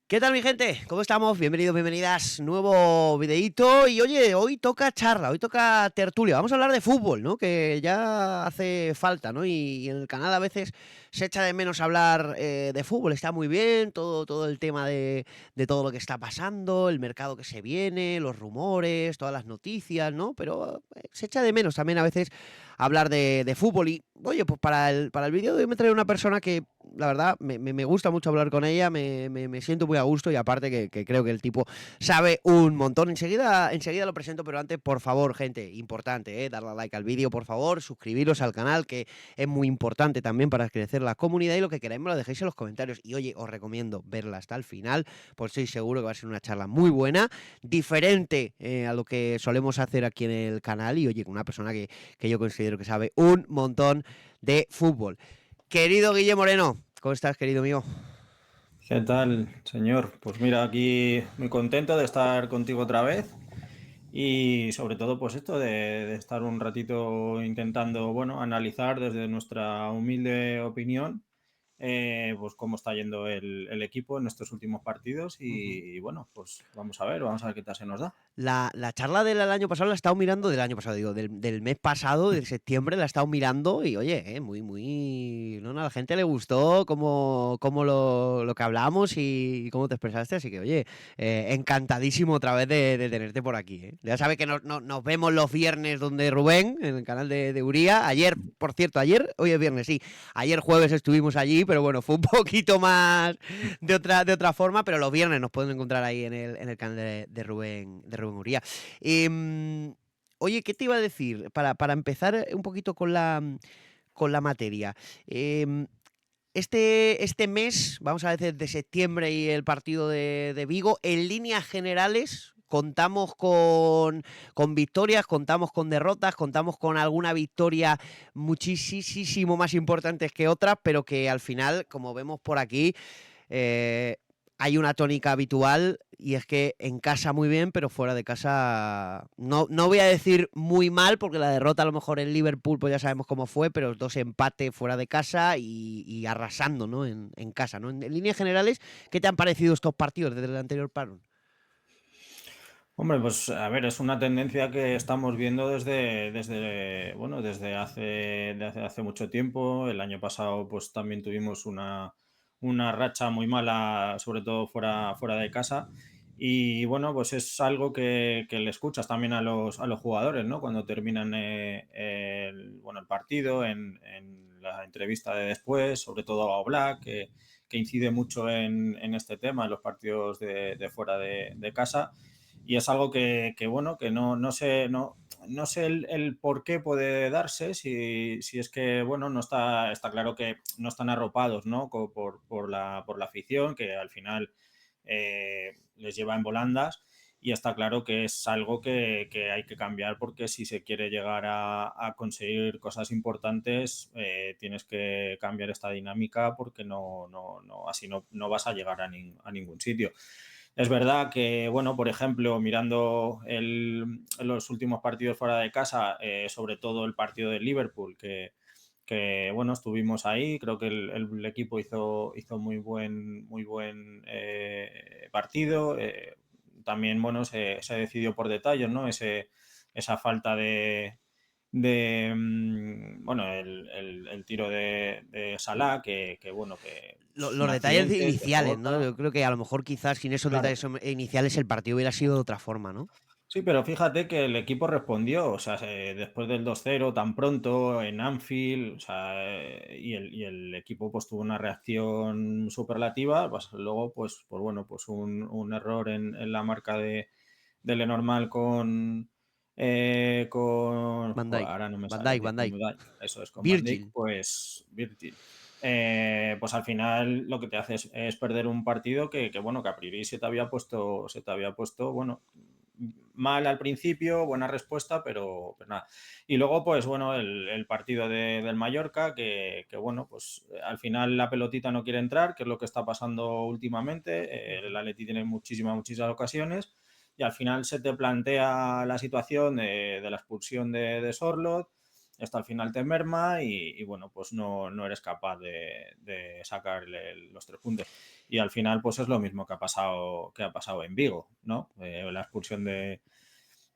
¿Qué tal, mi gente? ¿Cómo estamos? Bienvenidos, bienvenidas. Nuevo videíto. Y oye, hoy toca charla, hoy toca tertulia. Vamos a hablar de fútbol, ¿no? Que ya hace falta, ¿no? Y en el canal a veces se echa de menos hablar de fútbol. Está muy bien todo el tema de todo lo que está pasando, el mercado que se viene, los rumores, todas las noticias, ¿no? Pero se echa de menos también a veces hablar de fútbol. Y oye, pues para el vídeo de hoy me trae una persona que la verdad, me gusta mucho hablar con ella, me siento muy a gusto y aparte que creo que el tipo sabe un montón. Enseguida lo presento, pero antes, por favor, gente, importante, darle a like al vídeo, por favor, suscribiros al canal, que es muy importante también para crecer la comunidad y lo que queráis me lo dejéis en los comentarios. Y oye, os recomiendo verla hasta el final, pues estoy seguro que va a ser una charla muy buena, diferente a lo que solemos hacer aquí en el canal y oye, una persona que yo considero que sabe un montón de fútbol. Querido Guille Moreno, ¿cómo estás, querido mío? ¿Qué tal, señor? Pues mira, aquí muy contento de estar contigo otra vez y sobre todo pues esto de estar un ratito intentando, bueno, analizar desde nuestra humilde opinión pues cómo está yendo el equipo en estos últimos partidos Ujú. y bueno, pues vamos a ver qué tal se nos da. La charla del año pasado la he estado mirando, del año pasado, digo, del mes pasado, de septiembre, la he estado mirando y oye, muy. No, no, a la gente le gustó cómo lo que hablamos y cómo te expresaste, así que oye, encantadísimo otra vez de tenerte por aquí. Ya sabes que nos vemos los viernes donde Rubén, en el canal de Uría. Ayer, por cierto, hoy es viernes, sí. Ayer jueves estuvimos allí, pero bueno, fue un poquito más de otra forma, pero los viernes nos pueden encontrar ahí en el canal de Rubén Uría. Eh, Oye, ¿qué te iba a decir? Para empezar un poquito con la materia. Eh, este mes, vamos a decir de septiembre y el partido de Vigo, en líneas generales contamos con victorias, contamos con derrotas, contamos con alguna victoria muchísimo más importantes que otras, pero que al final, como vemos por aquí, eh, hay una tónica habitual y es que en casa muy bien, pero fuera de casa no voy a decir muy mal, porque la derrota a lo mejor en Liverpool pues ya sabemos cómo fue, pero 2 empates fuera de casa y arrasando, ¿no? En casa, ¿no? En líneas generales, ¿qué te han parecido estos partidos desde el anterior parón? Hombre, pues a ver, es una tendencia que estamos viendo bueno, desde hace mucho tiempo. El año pasado, pues también tuvimos una racha muy mala, sobre todo fuera de casa. Y bueno, pues es algo que le escuchas también a los jugadores, ¿no? Cuando terminan el partido, en la entrevista de después, sobre todo a Oblak, que incide mucho en este tema, en los partidos de fuera de casa. Y es algo bueno, que no sé el por qué puede darse, si es que, bueno, no está claro que no están arropados, ¿no? Por la afición, que al final les lleva en volandas, y está claro que es algo que hay que cambiar, porque si se quiere llegar a conseguir cosas importantes, tienes que cambiar esta dinámica, porque así no vas a llegar a ningún sitio. Es verdad que, bueno, por ejemplo, mirando los últimos partidos fuera de casa, sobre todo el partido de Liverpool, bueno, estuvimos ahí. Creo que el equipo hizo muy buen partido. También, bueno, se decidió por detalles, ¿no? Esa falta bueno, el tiro de Salah, bueno, que es un Los detalles accidente, que iniciales, ¿no? rebota. Yo creo que a lo mejor quizás sin esos Claro. detalles iniciales el partido hubiera sido de otra forma, ¿no? Sí, pero fíjate que el equipo respondió, o sea, después del 2-0 tan pronto en Anfield, o sea, y el equipo pues tuvo una reacción superlativa. Pues luego, pues bueno, pues un error en la marca de Lenormand Van joder, Dijk, ahora no me Van sale, Dijk, tío, Van con Dijk. Van Dijk, eso es, con Van Dijk, Virgil. pues Virgil. Pues al final lo que te hace es perder un partido bueno, que a priori se te había puesto, bueno, mal al principio, buena respuesta, pero nada. Y luego, pues bueno, el partido del Mallorca, bueno, pues al final la pelotita no quiere entrar, que es lo que está pasando últimamente. El Atleti tiene muchísimas ocasiones, y al final se te plantea la situación de la expulsión de Sorloth. esto al final te merma y bueno, pues no eres capaz de sacar los 3 puntos. Y al final, pues es lo mismo que ha pasado en Vigo, ¿no? La expulsión del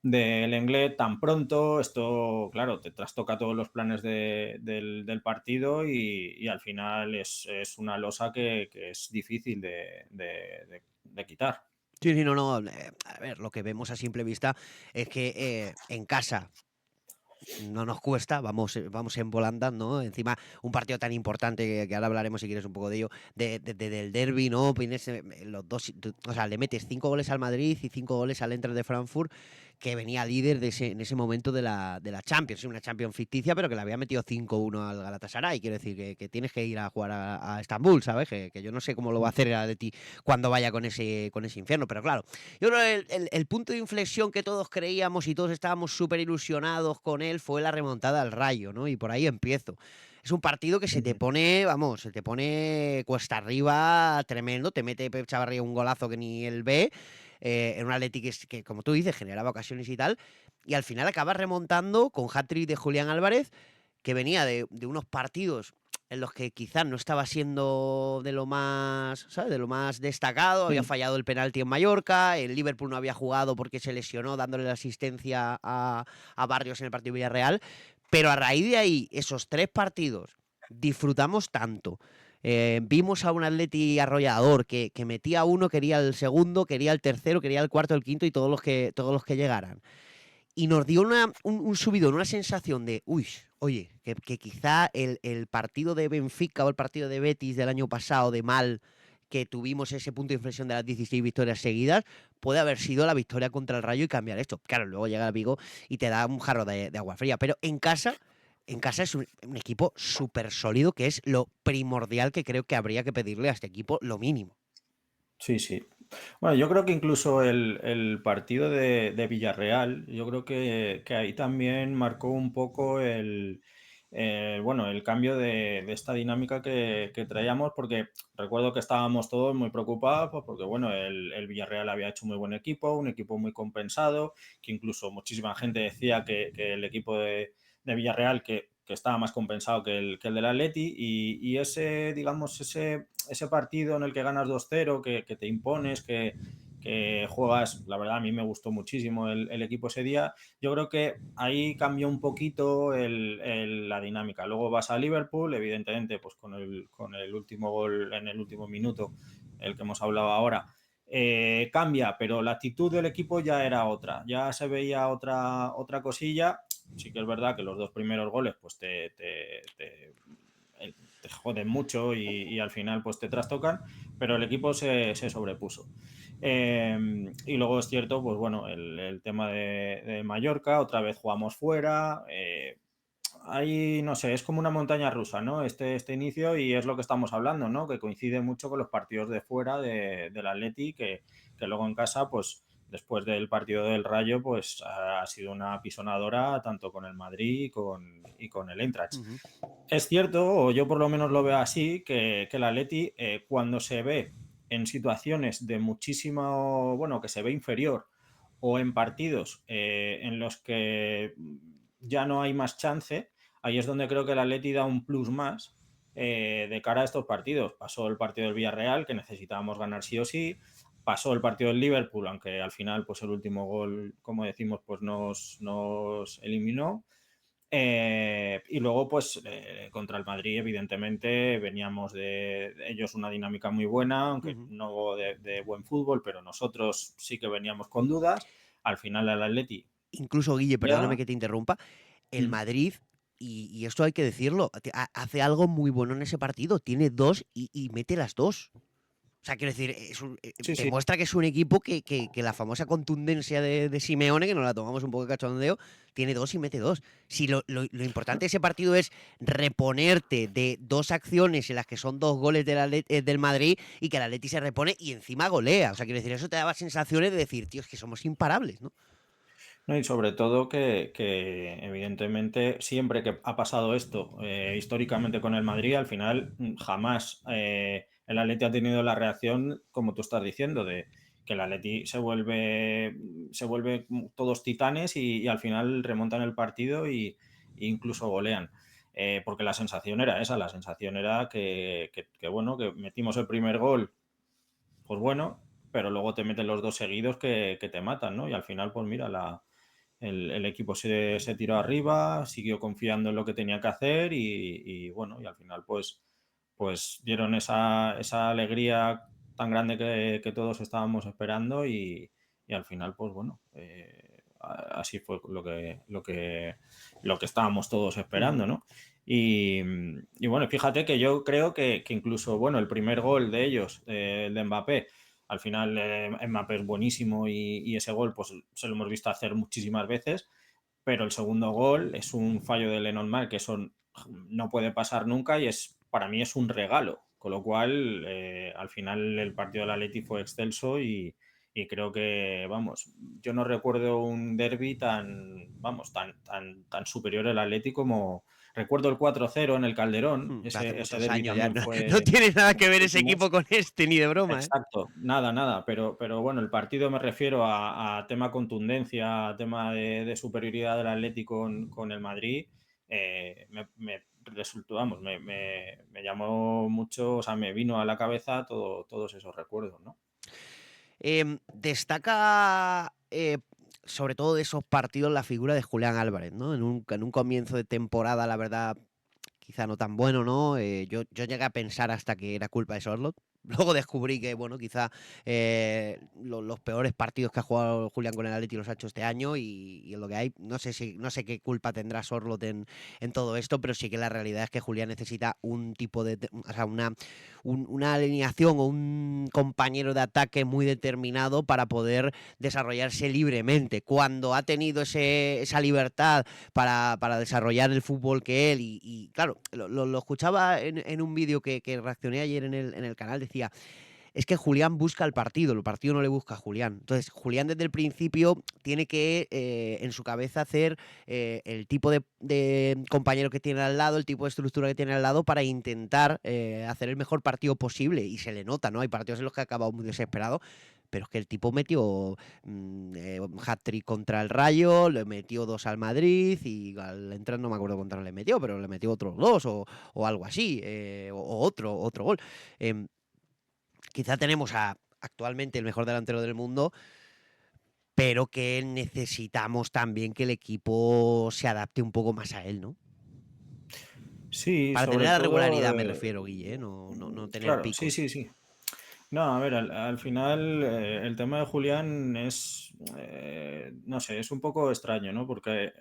Lenglet tan pronto, esto, claro, te trastoca todos los planes del partido y al final es una losa que es difícil de quitar. Sí, sí, no, no. A ver, lo que vemos a simple vista es que en casa no nos cuesta, vamos en volandas, ¿no? Encima, un partido tan importante que ahora hablaremos si quieres un poco de ello, del derbi, ¿no? Los dos, o sea, le metes 5 goles al Madrid y 5 goles al Eintracht de Frankfurt, que venía líder en ese momento de la Champions, una Champions ficticia, pero que le había metido 5-1 al Galatasaray. Quiero decir que tienes que ir a jugar a Estambul, ¿sabes? Que yo no sé cómo lo va a hacer el Atleti cuando vaya con ese infierno, pero claro, yo creo que el punto de inflexión que todos creíamos y todos estábamos súper ilusionados con él fue la remontada al Rayo, ¿no? Y por ahí empiezo. Es un partido que se te Ujú. pone, vamos, se te pone cuesta arriba tremendo, te mete Pep Chavarría un golazo que ni él ve, en un Atleti que, como tú dices, generaba ocasiones y tal, y al final acabas remontando con hat-trick de Julián Álvarez, que venía de unos partidos en los que quizás no estaba siendo de lo más, ¿sabes? De lo más destacado, había Mm. fallado el penalti en Mallorca, el Liverpool no había jugado porque se lesionó dándole la asistencia a Barrios en el partido de Villarreal, pero a raíz de ahí, esos 3 partidos, disfrutamos tanto. Vimos a un Atleti arrollador que metía uno, quería el segundo, quería el tercero, quería el cuarto, el quinto y todos los que llegaran, y nos dio un subidón, una sensación de, uy, oye, que quizá el partido de Benfica o el partido de Betis del año pasado, de mal, que tuvimos ese punto de inflexión de las 16 victorias seguidas, puede haber sido la victoria contra el Rayo y cambiar esto. Claro, luego llega el Vigo y te da un jarro de agua fría, pero en casa es un equipo súper sólido, que es lo primordial que creo que habría que pedirle a este equipo, lo mínimo. Sí, sí. Bueno, yo creo que incluso el partido de Villarreal, yo creo que ahí también marcó un poco bueno, el cambio de esta dinámica que traíamos, porque recuerdo que estábamos todos muy preocupados, pues, porque bueno, el Villarreal había hecho muy buen equipo, un equipo muy compensado, que incluso muchísima gente decía que el equipo de Villarreal que estaba más compensado que el del Atleti y ese, digamos, ese partido en el que ganas 2-0, que te impones, que juegas, la verdad a mí me gustó muchísimo el equipo ese día, yo creo que ahí cambió un poquito la dinámica. Luego vas a Liverpool, evidentemente, pues con el último gol en el último minuto, el que hemos hablado ahora, cambia, pero la actitud del equipo ya era otra, ya se veía otra cosilla. Sí que es verdad que los 2 primeros goles pues te joden mucho y al final pues te trastocan, pero el equipo se sobrepuso. Y luego es cierto, pues bueno, el tema de Mallorca, otra vez jugamos fuera. Ahí, no sé, es como una montaña rusa, ¿no? Este inicio y es lo que estamos hablando, ¿no? Que coincide mucho con los partidos de fuera del Atleti, que luego en casa, pues después del partido del Rayo, pues ha sido una pisonadora tanto con el Madrid y con el Eintracht. Ujú. Es cierto, o yo por lo menos lo veo así, que el Atleti, cuando se ve en situaciones de muchísimo, bueno, que se ve inferior, o en partidos en los que ya no hay más chance, ahí es donde creo que el Atleti da un plus más de cara a estos partidos. Pasó el partido del Villarreal, que necesitábamos ganar sí o sí. Pasó el partido del Liverpool, aunque al final, pues el último gol, como decimos, pues nos eliminó. Y luego, pues, contra el Madrid, evidentemente, veníamos de ellos una dinámica muy buena, aunque Ujú. no de buen fútbol, pero nosotros sí que veníamos con dudas. Al final, el Atleti Incluso, Guille, ya. perdóname que te interrumpa, el Mm. Madrid, y esto hay que decirlo, hace algo muy bueno en ese partido. Tiene dos y mete las dos. O sea, quiero decir, Sí, sí. demuestra que es un equipo que la famosa contundencia de Simeone, que nos la tomamos un poco de cachondeo, tiene dos y mete dos. Si lo importante de ese partido es reponerte de dos acciones en las que son 2 goles del Madrid y que el Atleti se repone y encima golea. O sea, quiero decir, eso te daba sensaciones de decir, tío, es que somos imparables, ¿no? No, y sobre todo que evidentemente siempre que ha pasado esto históricamente con el Madrid, al final jamás el Atleti ha tenido la reacción, como tú estás diciendo, de que el Atleti se vuelve todos titanes y al final remontan el partido incluso golean. Porque la sensación era esa, la sensación era bueno, que metimos el primer gol, pues bueno, pero luego te meten los dos seguidos que te matan, ¿no? Y al final, pues mira, el equipo se tiró arriba, siguió confiando en lo que tenía que hacer bueno, y al final pues dieron esa alegría tan grande que todos estábamos esperando y al final, pues bueno, así fue lo que estábamos todos Ujú. esperando, ¿no? Y bueno, fíjate que yo creo que incluso, bueno, el primer gol de ellos, el de Mbappé, al final Mbappé es buenísimo y ese gol pues se lo hemos visto hacer muchísimas veces, pero el segundo gol es un fallo de Lennon Mal, que eso no puede pasar nunca y para mí es un regalo. Con lo cual, al final el partido del Atleti fue excelso y creo que, vamos, yo no recuerdo un derbi tan superior al Atleti como recuerdo el 4-0 en el Calderón, Hace ese muchos derbi años ya. también No, fue no tiene nada en que los ver ese últimos. equipo con este, ni de broma, ¿eh? Exacto, nada, nada, pero bueno, el partido me refiero a tema contundencia, a tema de superioridad del Atlético con el Madrid, me resultó, vamos, me llamó mucho, o sea, me vino a la cabeza todos esos recuerdos, ¿no? Destaca, sobre todo de esos partidos, la figura de Julián Álvarez, ¿no? En un comienzo de temporada, la verdad, quizá no tan bueno, ¿no? Yo llegué a pensar hasta que era culpa de Sorloth. Luego descubrí que, bueno, quizá los peores partidos que ha jugado Julián con el Atleti los ha hecho este año y en lo que hay, no sé qué culpa tendrá Sorloth en todo esto, pero sí que la realidad es que Julián necesita un tipo o sea, una alineación o un compañero de ataque muy determinado para poder desarrollarse libremente. Cuando ha tenido esa libertad para desarrollar el fútbol que él, claro, lo escuchaba en un vídeo que reaccioné ayer en el canal, decía, es que Julián busca el partido no le busca a Julián. Entonces, Julián desde el principio tiene que en su cabeza hacer el tipo de compañero que tiene al lado, el tipo de estructura que tiene al lado para intentar hacer el mejor partido posible. Y se le nota, ¿no? Hay partidos en los que ha acabado muy desesperado, pero es que el tipo metió hat-trick contra el Rayo, le metió 2 al Madrid y al entrar no me acuerdo contra le metió, pero le metió otros 2 o algo así, o otro gol. Em, Quizá tenemos actualmente el mejor delantero del mundo, pero que necesitamos también que el equipo se adapte un poco más a él, ¿no? Sí, Para tener sobre la todo, regularidad me refiero, Guille, ¿eh? No tener claro, sí, picos. sí, sí. No, a ver, al final el tema de Julián es, no sé, es un poco extraño, ¿no? Porque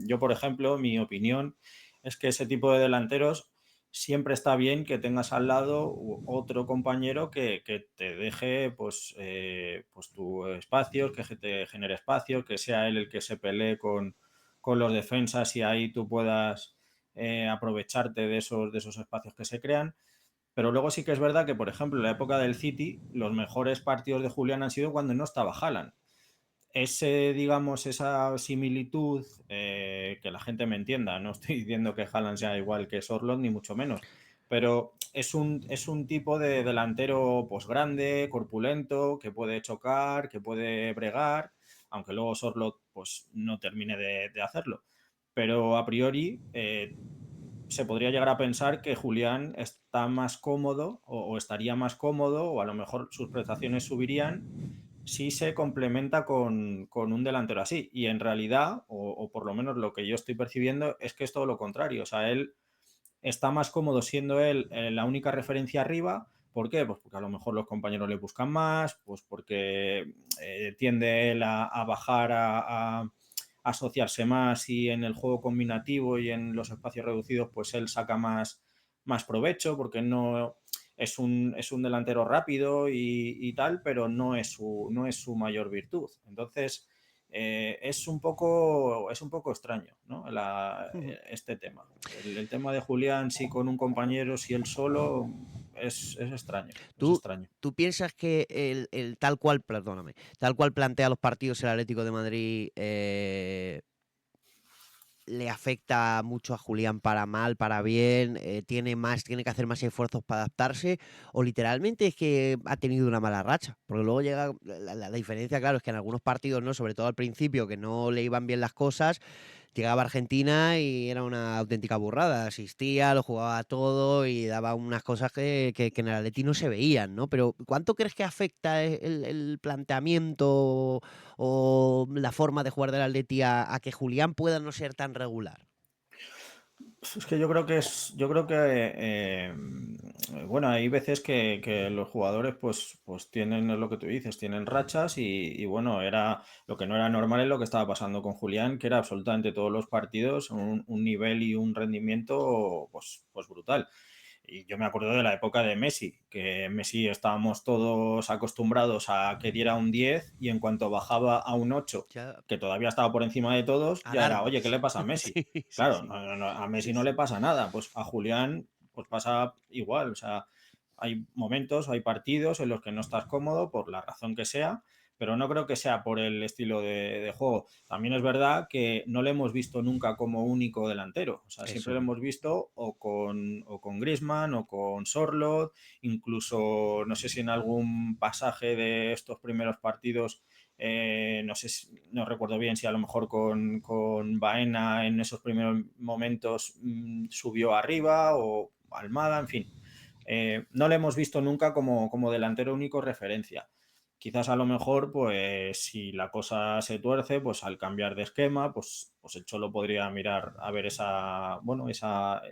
yo, por ejemplo, mi opinión es que ese tipo de delanteros siempre está bien que tengas al lado otro compañero que te deje, pues tu espacio, que te genere espacio, que sea él el que se pelee con los defensas y ahí tú puedas aprovecharte de esos espacios que se crean. Pero luego sí que es verdad que, por ejemplo, en la época del City, los mejores partidos de Julián han sido cuando no estaba Haaland. Digamos, esa similitud, que la gente me entienda, no estoy diciendo que Haaland sea igual que Sorloth, ni mucho menos, pero es un tipo de delantero pues grande, corpulento, que puede chocar, que puede bregar, aunque luego Sorloth pues no termine de hacerlo. Pero a priori se podría llegar a pensar que Julián está más cómodo o estaría más cómodo o a lo mejor sus prestaciones subirían si se complementa con un delantero así. Y en realidad, o por lo menos lo que yo estoy percibiendo, es que es todo lo contrario. O sea, él está más cómodo siendo él la única referencia arriba. ¿Por qué? Pues porque a lo mejor los compañeros le buscan más, pues porque tiende él a bajar a asociarse más y en el juego combinativo y en los espacios reducidos, pues él saca más provecho porque no es un delantero rápido y tal, pero no es su mayor virtud. Entonces, es un poco extraño, ¿no? Este tema. El tema de Julián, si con un compañero, si él solo, es extraño, es ¿Tú, extraño. tú piensas que el tal cual, perdóname, tal cual plantea los partidos el Atlético de Madrid le afecta mucho a Julián para mal, para bien, tiene que hacer más esfuerzos para adaptarse, o literalmente es que ha tenido una mala racha? Porque luego llega, la diferencia, claro, es que en algunos partidos, ¿no? Sobre todo al principio, que no le iban bien las cosas, llegaba a Argentina y era una auténtica burrada. Asistía, lo jugaba todo y daba unas cosas que en el Atleti no se veían, ¿no? Pero ¿cuánto crees que afecta el planteamiento o la forma de jugar del Atleti a que Julián pueda no ser tan regular? Pues es que yo creo que, bueno, hay veces que los jugadores, pues tienen, es lo que tú dices, tienen rachas y bueno, era lo que no era normal es lo que estaba pasando con Julián, que era absolutamente todos los partidos un nivel y un rendimiento, pues brutal. Y yo me acuerdo de la época de Messi, que Messi estábamos todos acostumbrados a que diera un 10 y en cuanto bajaba a un 8, Ya, que todavía estaba por encima de todos, ya era, oye, ¿qué alarmas. le pasa a Messi? Sí, sí, Claro, sí. a Sí, Messi no le sí. pasa nada, pues a Julián pues pasa igual, o sea, hay momentos, hay partidos en los que no estás cómodo por la razón que sea, pero no creo que sea por el estilo de juego. También es verdad que no le hemos visto nunca como único delantero, o sea, siempre Eso le es. hemos visto o con Griezmann o con Sorloth, incluso no sé si en algún pasaje de estos primeros partidos no sé, no recuerdo bien si a lo mejor con Baena en esos primeros momentos subió arriba o Almada, en fin. No le hemos visto nunca como delantero único referencia. Quizás a lo mejor, pues si la cosa se tuerce, pues al cambiar de esquema, pues el Cholo podría mirar a ver esa, bueno, esa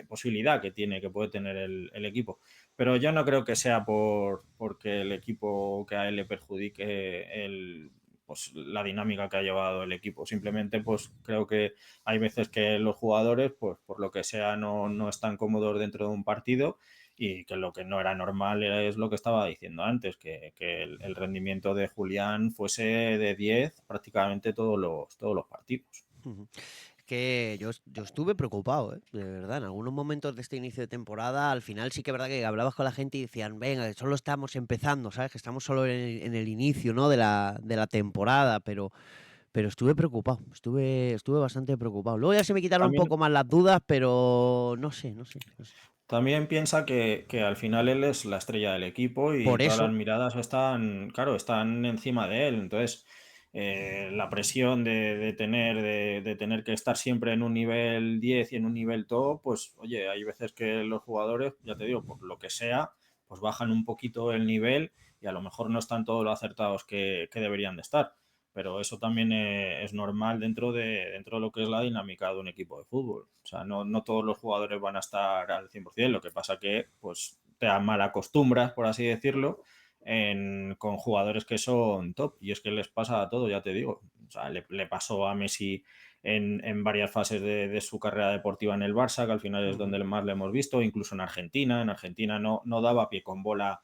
posibilidad que tiene, que puede tener el equipo. Pero yo no creo que sea porque el equipo que a él le perjudique pues, la dinámica que ha llevado el equipo. Simplemente, pues creo que hay veces que los jugadores, pues por lo que sea, no están cómodos dentro de un partido y que lo que no era normal es lo que estaba diciendo antes, que el rendimiento de Julián fuese de 10 prácticamente todos los partidos. Ujú. Es que yo estuve preocupado, ¿eh? De verdad. En algunos momentos de este inicio de temporada, al final sí que es verdad que hablabas con la gente y decían, venga, que solo estamos empezando, ¿sabes? Que estamos solo en el inicio, ¿no? De la temporada, pero estuve preocupado, estuve bastante preocupado. Luego ya se me quitaron un También, poco más las dudas, pero no sé, no sé, no sé. también piensa que al final él es la estrella del equipo y Por todas las eso, miradas están, claro, están encima de él. Entonces, la presión de tener que estar siempre en un nivel 10 y en un nivel top, pues oye, hay veces que los jugadores, ya te digo, por lo que sea, pues bajan un poquito el nivel y a lo mejor no están todos lo acertados que deberían de estar. Pero eso también es normal dentro de lo que es la dinámica de un equipo de fútbol. O sea, no todos los jugadores van a estar al 100%, lo que pasa que pues, te mal acostumbras, por así decirlo, con jugadores que son top. Y es que les pasa a todo, ya te digo. O sea, le pasó a Messi en varias fases de su carrera deportiva en el Barça, que al final es ujú, donde más le hemos visto, incluso en Argentina. En Argentina no daba pie con bola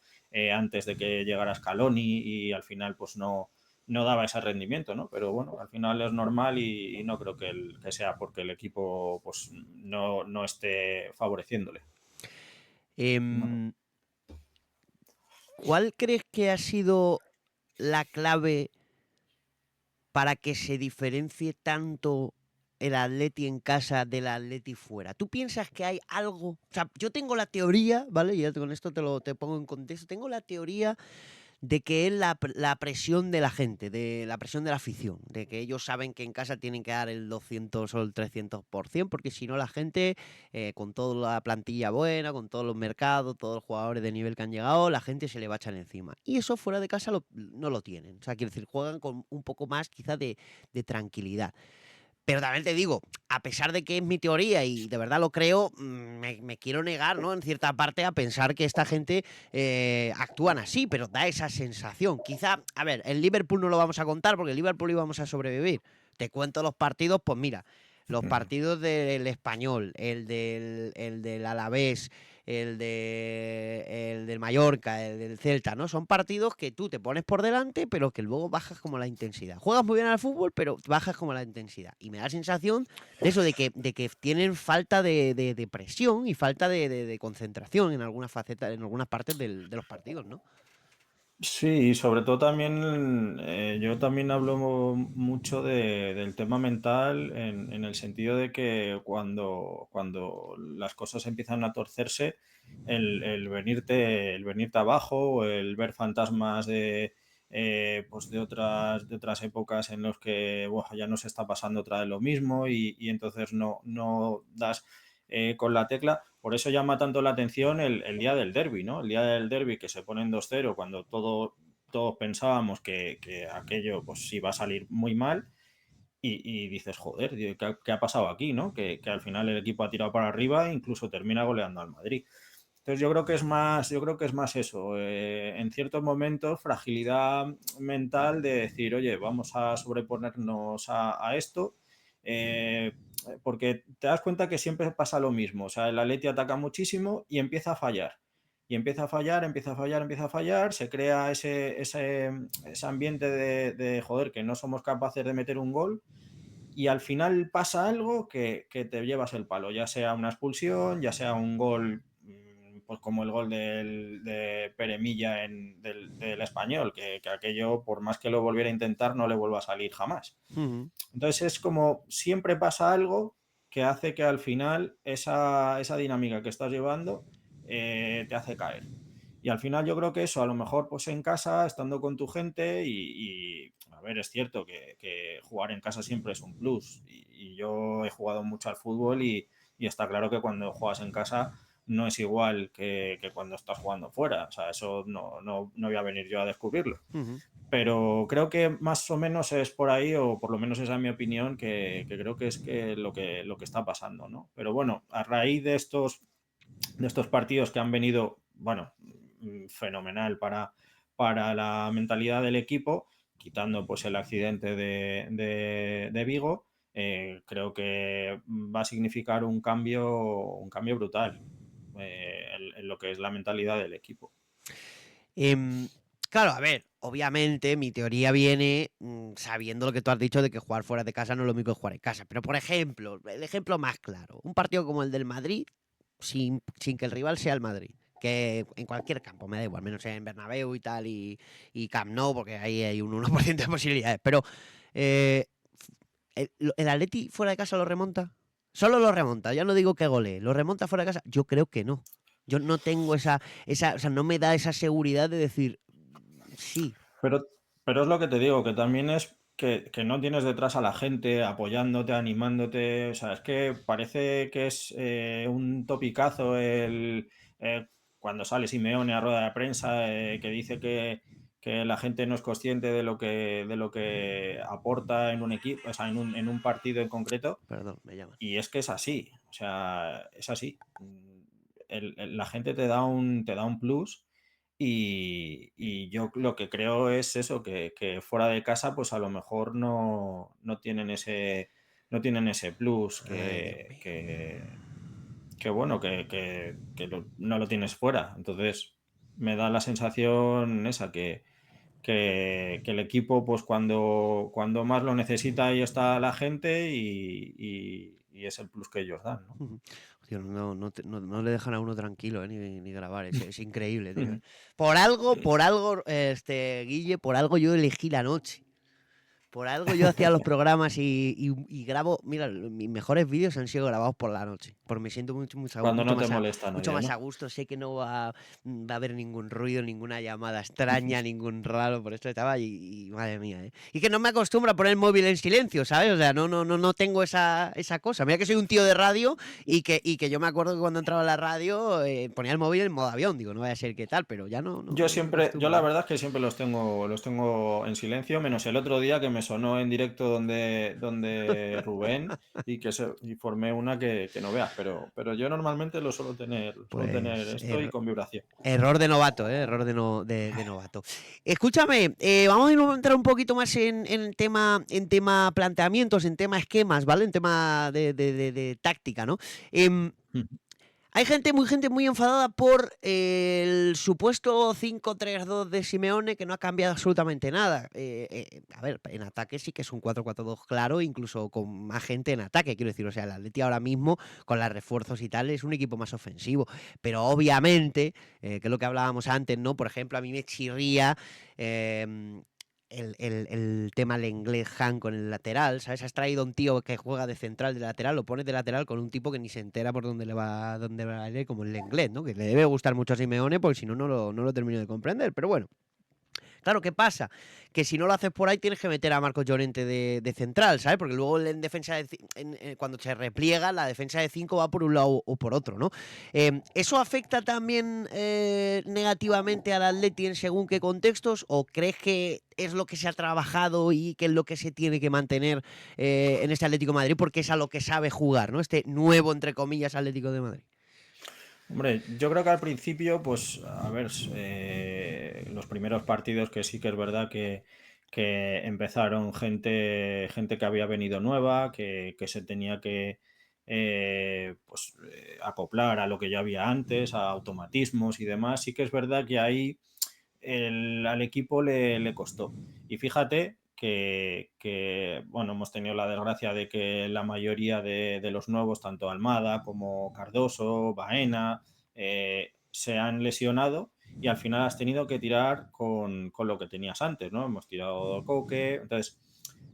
antes de que llegara Scaloni y al final pues no daba ese rendimiento, ¿no? Pero bueno, al final es normal y no creo que sea porque el equipo pues no esté favoreciéndole. Bueno, em, ¿cuál crees que ha sido la clave para que se diferencie tanto el Atleti en casa del Atleti fuera? ¿Tú piensas que hay algo? O sea, yo tengo la teoría, ¿vale? Y ya con esto te pongo en contexto. Tengo la teoría de que es la presión de la gente, de la presión de la afición, de que ellos saben que en casa tienen que dar el 200 o el 300%, porque si no la gente, con toda la plantilla buena, con todos los mercados, todos los jugadores de nivel que han llegado, la gente se le va a echar encima. Y eso fuera de casa no lo tienen. O sea, quiero decir, juegan con un poco más quizás de tranquilidad. Pero también te digo, a pesar de que es mi teoría y de verdad lo creo, me quiero negar, ¿no? En cierta parte a pensar que esta gente actúan así, pero da esa sensación. Quizá, a ver, el Liverpool no lo vamos a contar porque el Liverpool íbamos a sobrevivir. Te cuento los partidos, pues mira, los partidos del Español, el del Alavés, el del Mallorca, el del Celta, ¿no? Son partidos que tú te pones por delante, pero que luego bajas como la intensidad. Juegas muy bien al fútbol, pero bajas como la intensidad. Y me da la sensación de eso, de que tienen falta de presión y falta de concentración en algunas facetas, en algunas partes de los partidos, ¿no? sí, sobre todo también, yo también hablo mucho del tema mental en el sentido de que cuando las cosas empiezan a torcerse, el venirte abajo o el ver fantasmas pues de otras épocas en los que buah, ya nos está pasando otra vez lo mismo y entonces no das con la tecla. Por eso llama tanto la atención el día del derbi, ¿no? El día del derbi que se ponen 2-0 cuando todos pensábamos que aquello pues iba a salir muy mal y dices, joder, tío, ¿qué ha pasado aquí, no? Que al final el equipo ha tirado para arriba e incluso termina goleando al Madrid. Entonces yo creo que es más eso, en ciertos momentos fragilidad mental de decir, oye, vamos a sobreponernos a esto, eh, porque te das cuenta que siempre pasa lo mismo, o sea, el Atleti ataca muchísimo y empieza a fallar. Y empieza a fallar, empieza a fallar, empieza a fallar, se crea ese ambiente joder, que no somos capaces de meter un gol y al final pasa algo que te llevas el palo, ya sea una expulsión, ya sea un gol, pues como el gol de Pere Milla del Español, que aquello, por más que lo volviera a intentar, no le vuelva a salir jamás. Ujú. Entonces es como siempre pasa algo que hace que al final esa dinámica que estás llevando te hace caer. Y al final yo creo que eso, a lo mejor pues en casa, estando con tu gente a ver, es cierto que jugar en casa siempre es un plus. Y yo he jugado mucho al fútbol y está claro que cuando juegas en casa no es igual que cuando estás jugando fuera. O sea, eso no voy a venir yo a descubrirlo. Ujú. Pero creo que más o menos es por ahí, o por lo menos esa es mi opinión, que creo que es lo que está pasando, ¿no? Pero bueno, a raíz de estos partidos que han venido, bueno, fenomenal para la mentalidad del equipo, quitando pues el accidente de Vigo, creo que va a significar un cambio brutal en lo que es la mentalidad del equipo. Em, claro, a ver, obviamente mi teoría viene sabiendo lo que tú has dicho de que jugar fuera de casa no es lo mismo que jugar en casa. Pero, por ejemplo, el ejemplo más claro, un partido como el del Madrid, sin que el rival sea el Madrid. Que en cualquier campo, me da igual, menos en Bernabéu y tal, y Camp Nou, porque ahí hay un 1% de posibilidades. Pero, eh, ¿el Atleti fuera de casa lo remonta? Solo lo remonta, ya no digo que golee, ¿lo remonta fuera de casa? Yo creo que no. Yo no tengo o sea, no me da esa seguridad de decir, sí, Pero, pero es lo que te digo, que también es que no tienes detrás a la gente apoyándote, animándote. O sea, es que parece que es un topicazo cuando sale Simeone a rueda de prensa que dice que la gente no es consciente de lo que aporta en un equipo, o sea, en un partido en concreto. perdón, me llaman. Y es que es así, o sea, es así. La gente te da un plus y yo lo que creo es eso, que fuera de casa pues a lo mejor no tienen ese plus Ay, Dios mío. que bueno, no lo tienes fuera. Entonces me da la sensación esa que el equipo, pues cuando más lo necesita, ahí está la gente y es el plus que ellos dan, ¿no? Ujú. Tío, no le dejan a uno tranquilo, ni grabar, es increíble, tío. Por algo, Guille, por algo yo elegí la noche. Por algo yo hacía los programas y grabo. Mira, mis mejores vídeos han sido grabados por la noche. Porque me siento Cuando no te molesta mucho nadie, más a ¿no? gusto. Sé que no va a haber ningún ruido, ninguna llamada extraña, ningún raro. Por esto estaba y madre mía, ¿eh? Y que no me acostumbro a poner el móvil en silencio, ¿sabes? O sea, no tengo esa cosa. Mira que soy un tío de radio y que yo me acuerdo que cuando entraba a la radio ponía el móvil en modo avión. Digo, no vaya a ser que tal, pero ya no me Yo la acostumbro. verdad es que siempre los tengo en silencio, menos el otro día que me sonó en directo donde Rubén y formé una que no veas, pero yo normalmente suelo tener Pues esto y con vibración. error de novato, ¿eh? Error de novato. Escúchame, vamos a entrar un poquito más en tema planteamientos, en tema esquemas, ¿vale? En tema de táctica, ¿no? Hay gente muy enfadada por el supuesto 5-3-2 de Simeone que no ha cambiado absolutamente nada. A ver, en ataque sí que es un 4-4-2 claro, incluso con más gente en ataque, quiero decir. O sea, el Atleti ahora mismo, con los refuerzos y tal, es un equipo más ofensivo. Pero obviamente, que es lo que hablábamos antes, ¿no? Por ejemplo, a mí me chirría el tema del inglés Han con el lateral, ¿sabes? Has traído a un tío que juega de central, de lateral, lo pones de lateral con un tipo que ni se entera por dónde va a ir, como el inglés, ¿no? Que le debe gustar mucho a Simeone, porque si no, no lo termino de comprender. Pero bueno, Claro, ¿qué pasa? Que si no lo haces por ahí tienes que meter a Marcos Llorente de central, ¿sabes? Porque luego en defensa cuando se repliega, la defensa de 5 va por un lado o por otro, ¿no? ¿Eso afecta también negativamente al Atleti en según qué contextos? ¿O crees que es lo que se ha trabajado y que es lo que se tiene que mantener en este Atlético de Madrid? Porque es a lo que sabe jugar, ¿no? Este nuevo, entre comillas, Atlético de Madrid. Hombre, yo creo que al principio, pues, a ver, los primeros partidos que sí que es verdad que empezaron gente que había venido nueva, que se tenía que acoplar a lo que ya había antes, a automatismos y demás. Sí que es verdad que ahí al equipo le costó. Y fíjate bueno, hemos tenido la desgracia de que la mayoría de los nuevos, tanto Almada como Cardoso, Baena, se han lesionado y al final has tenido que tirar con lo que tenías antes, ¿no? Hemos tirado Coque. Entonces,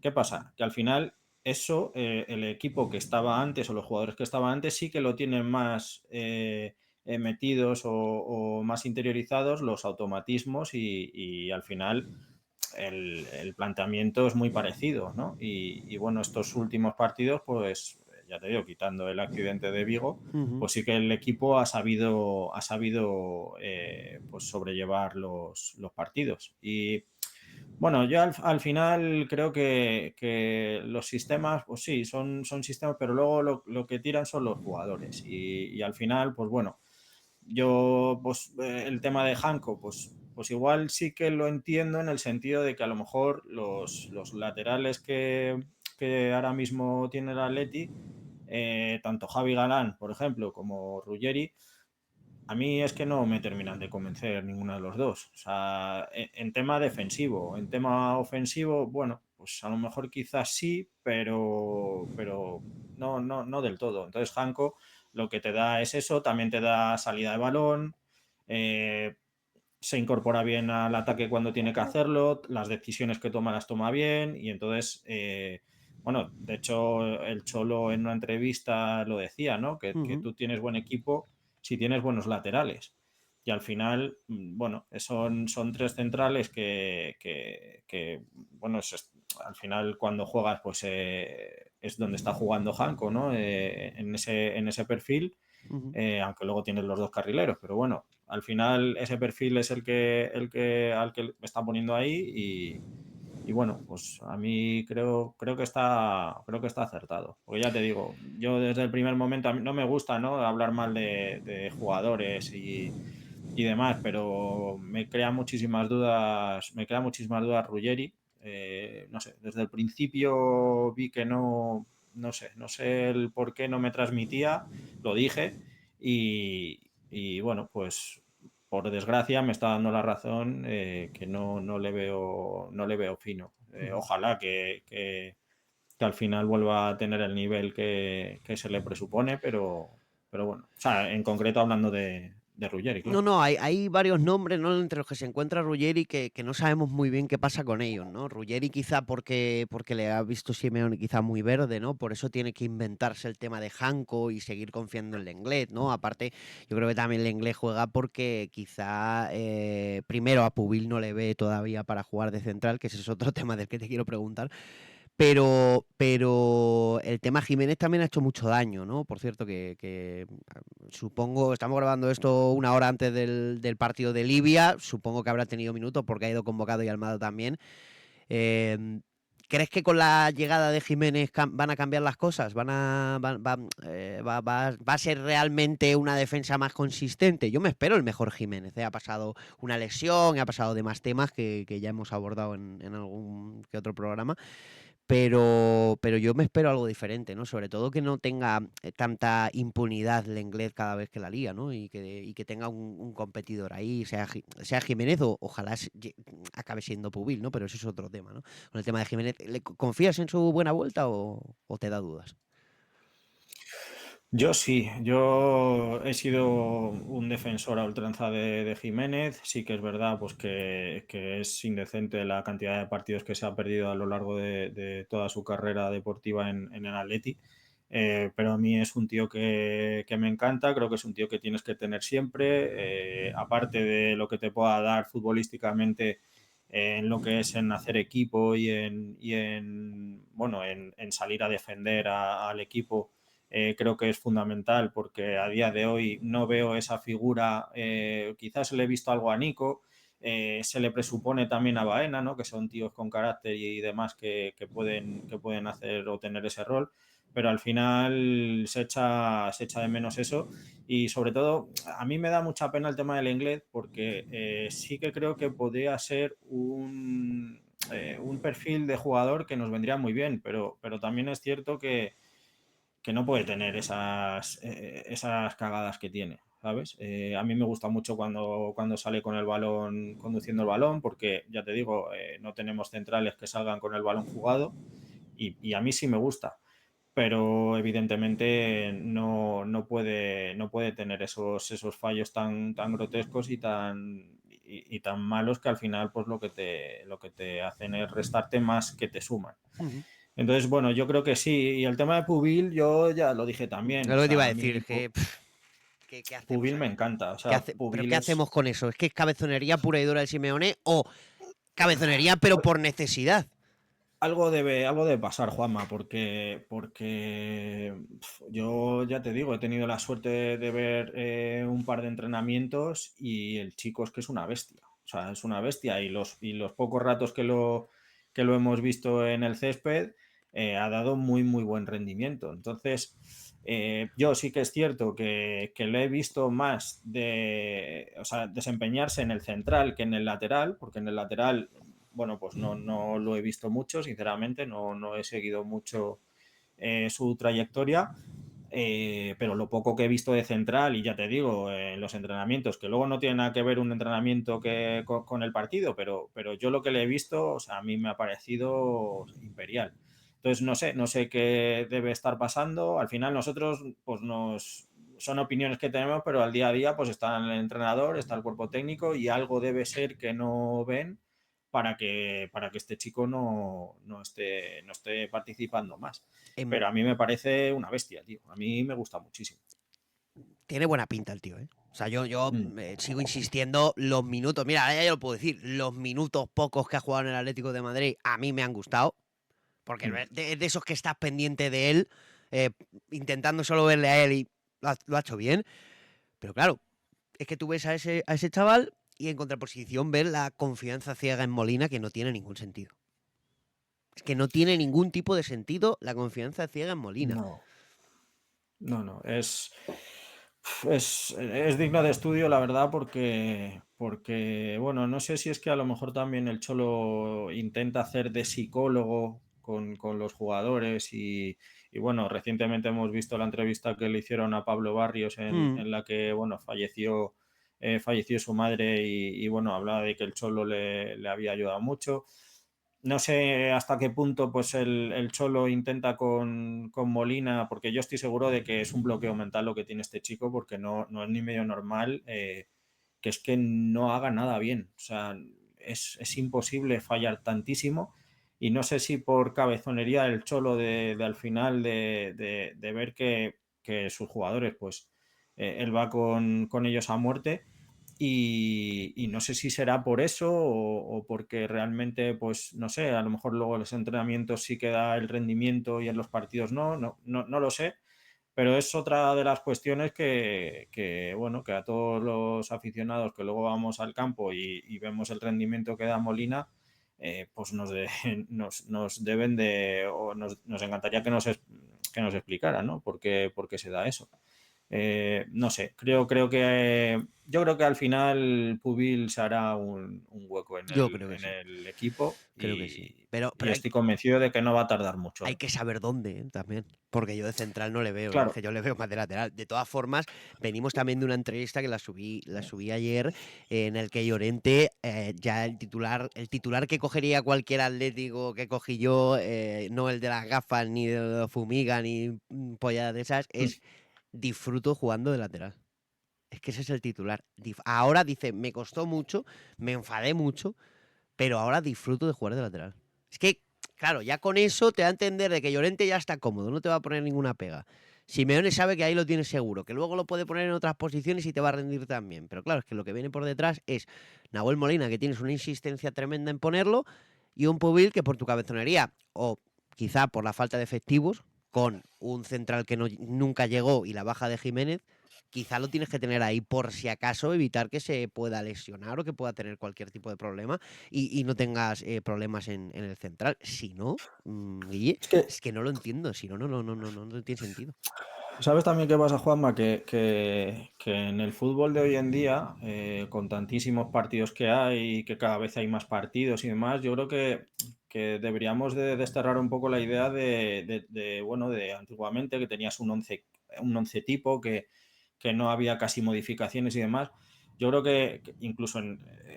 ¿qué pasa? Que al final eso, el equipo que estaba antes o los jugadores que estaban antes sí que lo tienen más metidos o más interiorizados los automatismos y al final el planteamiento es muy parecido, ¿no? Y bueno, estos últimos partidos, pues ya te digo, quitando el accidente de Vigo, Ujú. pues sí que el equipo ha sabido pues sobrellevar los partidos. Y bueno, yo al final creo que los sistemas, pues sí, son sistemas, pero luego lo que tiran son los jugadores. Y al final, pues bueno, yo, pues el tema de Hanko, pues igual sí que lo entiendo en el sentido de que a lo mejor los laterales que ahora mismo tiene el Atleti, tanto Javi Galán, por ejemplo, como Ruggeri, a mí es que no me terminan de convencer ninguno de los dos. O sea, en tema defensivo, en tema ofensivo, bueno, pues a lo mejor quizás sí, pero no del todo. Entonces, Hanko lo que te da es eso, también te da salida de balón, eh, se incorpora bien al ataque cuando tiene que hacerlo, las decisiones que toma las toma bien y entonces, bueno, de hecho el Cholo en una entrevista lo decía, ¿no? Que Ujú. tú tienes buen equipo si tienes buenos laterales. Y al final, bueno, son tres centrales que bueno, al final cuando juegas, pues es donde está jugando Hanko, ¿no? En ese perfil, Ujú. aunque luego tienes los dos carrileros, pero bueno, al final ese perfil es al que me está poniendo ahí y bueno, pues a mí creo que está acertado. Porque ya te digo, yo desde el primer momento a mí no me gusta, ¿no? Hablar mal de jugadores y demás, pero me crea muchísimas dudas Ruggeri. No sé, desde el principio vi que no sé el por qué no me transmitía, lo dije y bueno, pues por desgracia me está dando la razón, que no le veo fino. Ujú. Ojalá que al final vuelva a tener el nivel que se le presupone, pero bueno, o sea, en concreto hablando de Ruggeri, No, claro. no, hay varios nombres, ¿no? Entre los que se encuentra Ruggeri que no sabemos muy bien qué pasa con ellos, ¿no? Ruggeri quizá porque le ha visto Simeone quizá muy verde, ¿no? Por eso tiene que inventarse el tema de Hanko y seguir confiando en el inglés, ¿no? Aparte, yo creo que también el inglés juega porque quizá primero a Pubil no le ve todavía para jugar de central, que ese es otro tema del que te quiero preguntar. Pero el tema Jiménez también ha hecho mucho daño, ¿no? Por cierto, supongo, estamos grabando esto una hora antes del partido de Libia, supongo que habrá tenido minutos porque ha ido convocado y Almada también. Eh, ¿Crees que con la llegada de Jiménez van a cambiar las cosas? ¿Va a ser realmente una defensa más consistente? Yo me espero el mejor Jiménez. Ha pasado una lesión, ha pasado demás temas que ya hemos abordado en algún que otro programa. Pero yo me espero algo diferente, ¿no? Sobre todo que no tenga tanta impunidad el inglés cada vez que la lía, ¿no? Y que tenga un competidor ahí, sea Jiménez o ojalá acabe siendo Pubil, ¿no? Pero eso es otro tema, ¿no? Con el tema de Jiménez, ¿confías en su buena vuelta o te da dudas? Yo sí, yo he sido un defensor a ultranza de Jiménez. Sí que es verdad pues que es indecente la cantidad de partidos que se ha perdido a lo largo de toda su carrera deportiva en el Atleti. Pero a mí es un tío que me encanta, creo que es un tío que tienes que tener siempre. Aparte de lo que te pueda dar futbolísticamente, en lo que es en hacer equipo bueno, en salir a defender al equipo. Creo que es fundamental porque a día de hoy no veo esa figura. Quizás le he visto algo a Nico, se le presupone también a Baena, ¿no? Que son tíos con carácter y demás que pueden hacer o tener ese rol, pero al final se echa de menos eso. Y sobre todo, a mí me da mucha pena el tema del inglés porque sí que creo que podría ser un perfil de jugador que nos vendría muy bien, pero también es cierto que no puede tener esas cagadas que tiene, ¿sabes? A mí me gusta mucho cuando sale con el balón, conduciendo el balón, porque ya te digo, no tenemos centrales que salgan con el balón jugado y a mí sí me gusta, pero evidentemente no puede tener esos fallos tan grotescos y tan malos que al final pues lo que te hacen es restarte más que te suman. Ujú. Entonces, bueno, yo creo que sí. Y el tema de Pubil, yo ya lo dije Es también. lo O que te iba sea, a a decir, mí es que ¿qué hacemos Pubil me ahí? encanta. O ¿Qué sea, ¿Pero Pubil qué es hacemos con eso? ¿Es que es cabezonería pura y dura del Simeone o cabezonería pero por necesidad? algo debe pasar, Juanma, porque yo ya te digo, he tenido la suerte de ver un par de entrenamientos y el chico es que es una bestia. O sea, es una bestia y los pocos ratos que lo hemos visto en el césped ha dado muy, muy buen rendimiento. Entonces, yo sí que es cierto que lo he visto más o sea, desempeñarse en el central que en el lateral, porque en el lateral bueno, pues no lo he visto mucho, sinceramente, no he seguido mucho su trayectoria, pero lo poco que he visto de central, y ya te digo, en los entrenamientos, que luego no tiene nada que ver un entrenamiento con el partido, pero yo lo que le he visto, o sea, a mí me ha parecido imperial. Entonces, no sé qué debe estar pasando. Al final nosotros, pues son opiniones que tenemos, pero al día a día, pues está el entrenador, está el cuerpo técnico y algo debe ser que no ven para que este chico no esté participando más. Em, Pero a mí me parece una bestia, tío. A mí me gusta muchísimo. Tiene buena pinta el tío, ¿eh? O sea, yo Mm, sigo insistiendo, los minutos, mira, ahora ya lo puedo decir, los minutos pocos que ha jugado en el Atlético de Madrid a mí me han gustado, porque mm. es de esos que estás pendiente de él, eh, intentando solo verle a él y lo ha hecho bien, pero claro, es que tú ves a ese chaval y en contraposición ver la confianza ciega en Molina que no tiene ningún sentido. Es que no tiene ningún tipo de sentido la confianza ciega en Molina. No, no. Es digno de estudio, la verdad, porque, bueno, no sé si es que a lo mejor también el Cholo intenta hacer de psicólogo con los jugadores bueno, recientemente hemos visto la entrevista que le hicieron a Pablo Barrios Mm. en la que, bueno, falleció su madre bueno, hablaba de que el Cholo le había ayudado mucho. No sé hasta qué punto pues el Cholo intenta con Molina, porque yo estoy seguro de que es un bloqueo mental lo que tiene este chico, porque no es ni medio normal que es que no haga nada bien. O sea, es imposible fallar tantísimo. Y no sé si por cabezonería del Cholo de al final de ver que sus jugadores, pues él va con ellos a muerte y no sé si será por eso o porque realmente, pues no sé, a lo mejor luego en los entrenamientos sí que da el rendimiento y en los partidos no lo sé, pero es otra de las cuestiones bueno, que a todos los aficionados que luego vamos al campo y vemos el rendimiento que da Molina, pues nos deben o nos encantaría que nos explicaran, ¿no? ¿Por qué se da eso? No sé, yo creo que al final Pubil se hará un hueco en Yo el, creo que en sí, el equipo creo que sí. y Pero estoy convencido de que no va a tardar mucho, hay ¿eh? que saber dónde, también. Porque yo de central no le veo, es Claro. que yo le veo más de lateral. De todas formas, venimos también de una entrevista que la subí ayer, en el que Llorente, ya el titular que cogería cualquier Atlético que cogí yo, no el de las gafas, ni de la fumiga, ni polladas de esas, Mm. es disfruto jugando de lateral. Es que ese es el titular. Ahora dice, me costó mucho, me enfadé mucho, pero ahora disfruto de jugar de lateral. Es que, claro, ya con eso te da a entender de que Llorente ya está cómodo, no te va a poner ninguna pega. Simeone sabe que ahí lo tiene seguro, que luego lo puede poner en otras posiciones y te va a rendir también. Pero claro, es que lo que viene por detrás es Nahuel Molina, que tienes una insistencia tremenda en ponerlo, y un Pubil que por tu cabezonería, o quizá por la falta de efectivos, con un central que nunca llegó y la baja de Jiménez, quizá lo tienes que tener ahí por si acaso evitar que se pueda lesionar o que pueda tener cualquier tipo de problema y no tengas problemas en el central. Si no, Guille, Es que es que no lo entiendo. Si no, no tiene sentido. ¿sabes también qué pasa, Juanma? Que en el fútbol de hoy en día, con tantísimos partidos que hay, que cada vez hay más partidos y demás, yo creo que deberíamos de desterrar un poco la idea bueno, de antiguamente que tenías un once tipo, que no había casi modificaciones y demás. Yo creo que incluso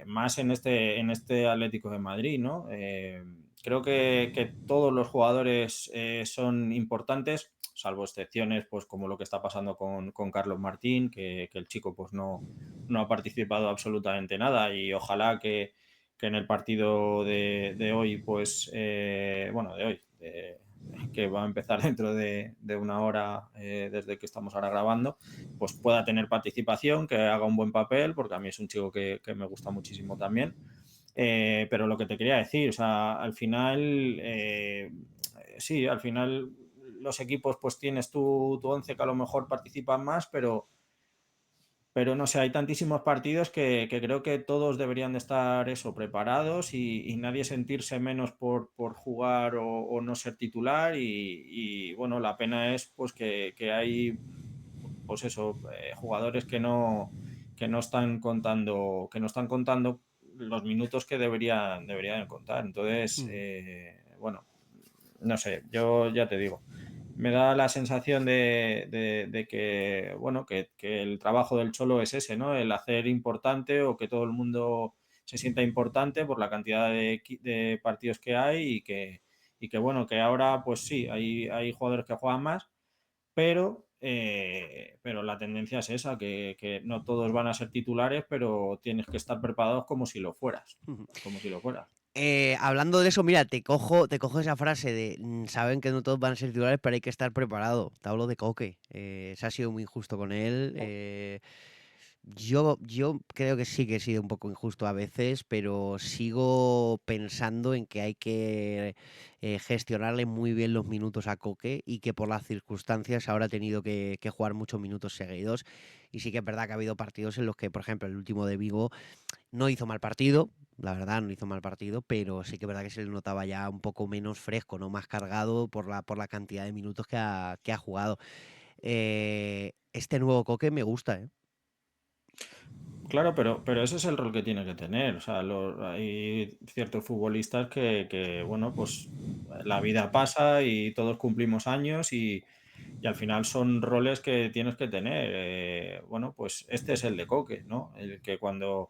más en este Atlético de Madrid, ¿no? Creo que todos los jugadores son importantes, salvo excepciones, pues como lo que está pasando con Carlos Martín, que el chico pues no ha participado absolutamente nada y ojalá que en el partido de hoy, pues, bueno, de hoy, que va a empezar dentro de una hora desde que estamos ahora grabando, pues pueda tener participación, que haga un buen papel, porque a mí es un chico que me gusta muchísimo también. Pero lo que te quería decir, o sea, al final, sí, al final los equipos pues tienes tu once que a lo mejor participan más, pero no sé, hay tantísimos partidos que creo que todos deberían de estar eso, preparados y nadie sentirse menos por jugar o no ser titular y, bueno, la pena es pues que hay pues eso, jugadores que no están contando los minutos que deberían contar. Entonces, Mm. bueno, no sé, yo ya te digo, me da la sensación de que, bueno, que el trabajo del Cholo es ese, ¿no? El hacer importante o que todo el mundo se sienta importante por la cantidad de partidos que hay y que, bueno, que ahora, pues sí, hay jugadores que juegan más, pero la tendencia es esa, que no todos van a ser titulares, pero tienes que estar preparados como si lo fueras, como si lo fueras. Hablando de eso, mira, te cojo esa frase de saben que no todos van a ser titulares, pero hay que estar preparado. Te hablo de Coque. Se ha sido muy injusto con él. Yo creo que sí que he sido un poco injusto a veces, pero sigo pensando en que hay que gestionarle muy bien los minutos a Coque y que por las circunstancias ahora ha tenido que jugar muchos minutos seguidos. Y sí que es verdad que ha habido partidos en los que, por ejemplo, el último de Vigo no hizo mal partido, la verdad, no hizo mal partido, pero sí que es verdad que se le notaba ya un poco menos fresco, ¿no? Más cargado por la cantidad de minutos que ha jugado. Este nuevo Coque me gusta, ¿eh? Claro, pero ese es el rol que tiene que tener. O sea, hay ciertos futbolistas bueno, pues la vida pasa y todos cumplimos años y al final son roles que tienes que tener. Bueno, pues este es el de Coque, ¿no? El que cuando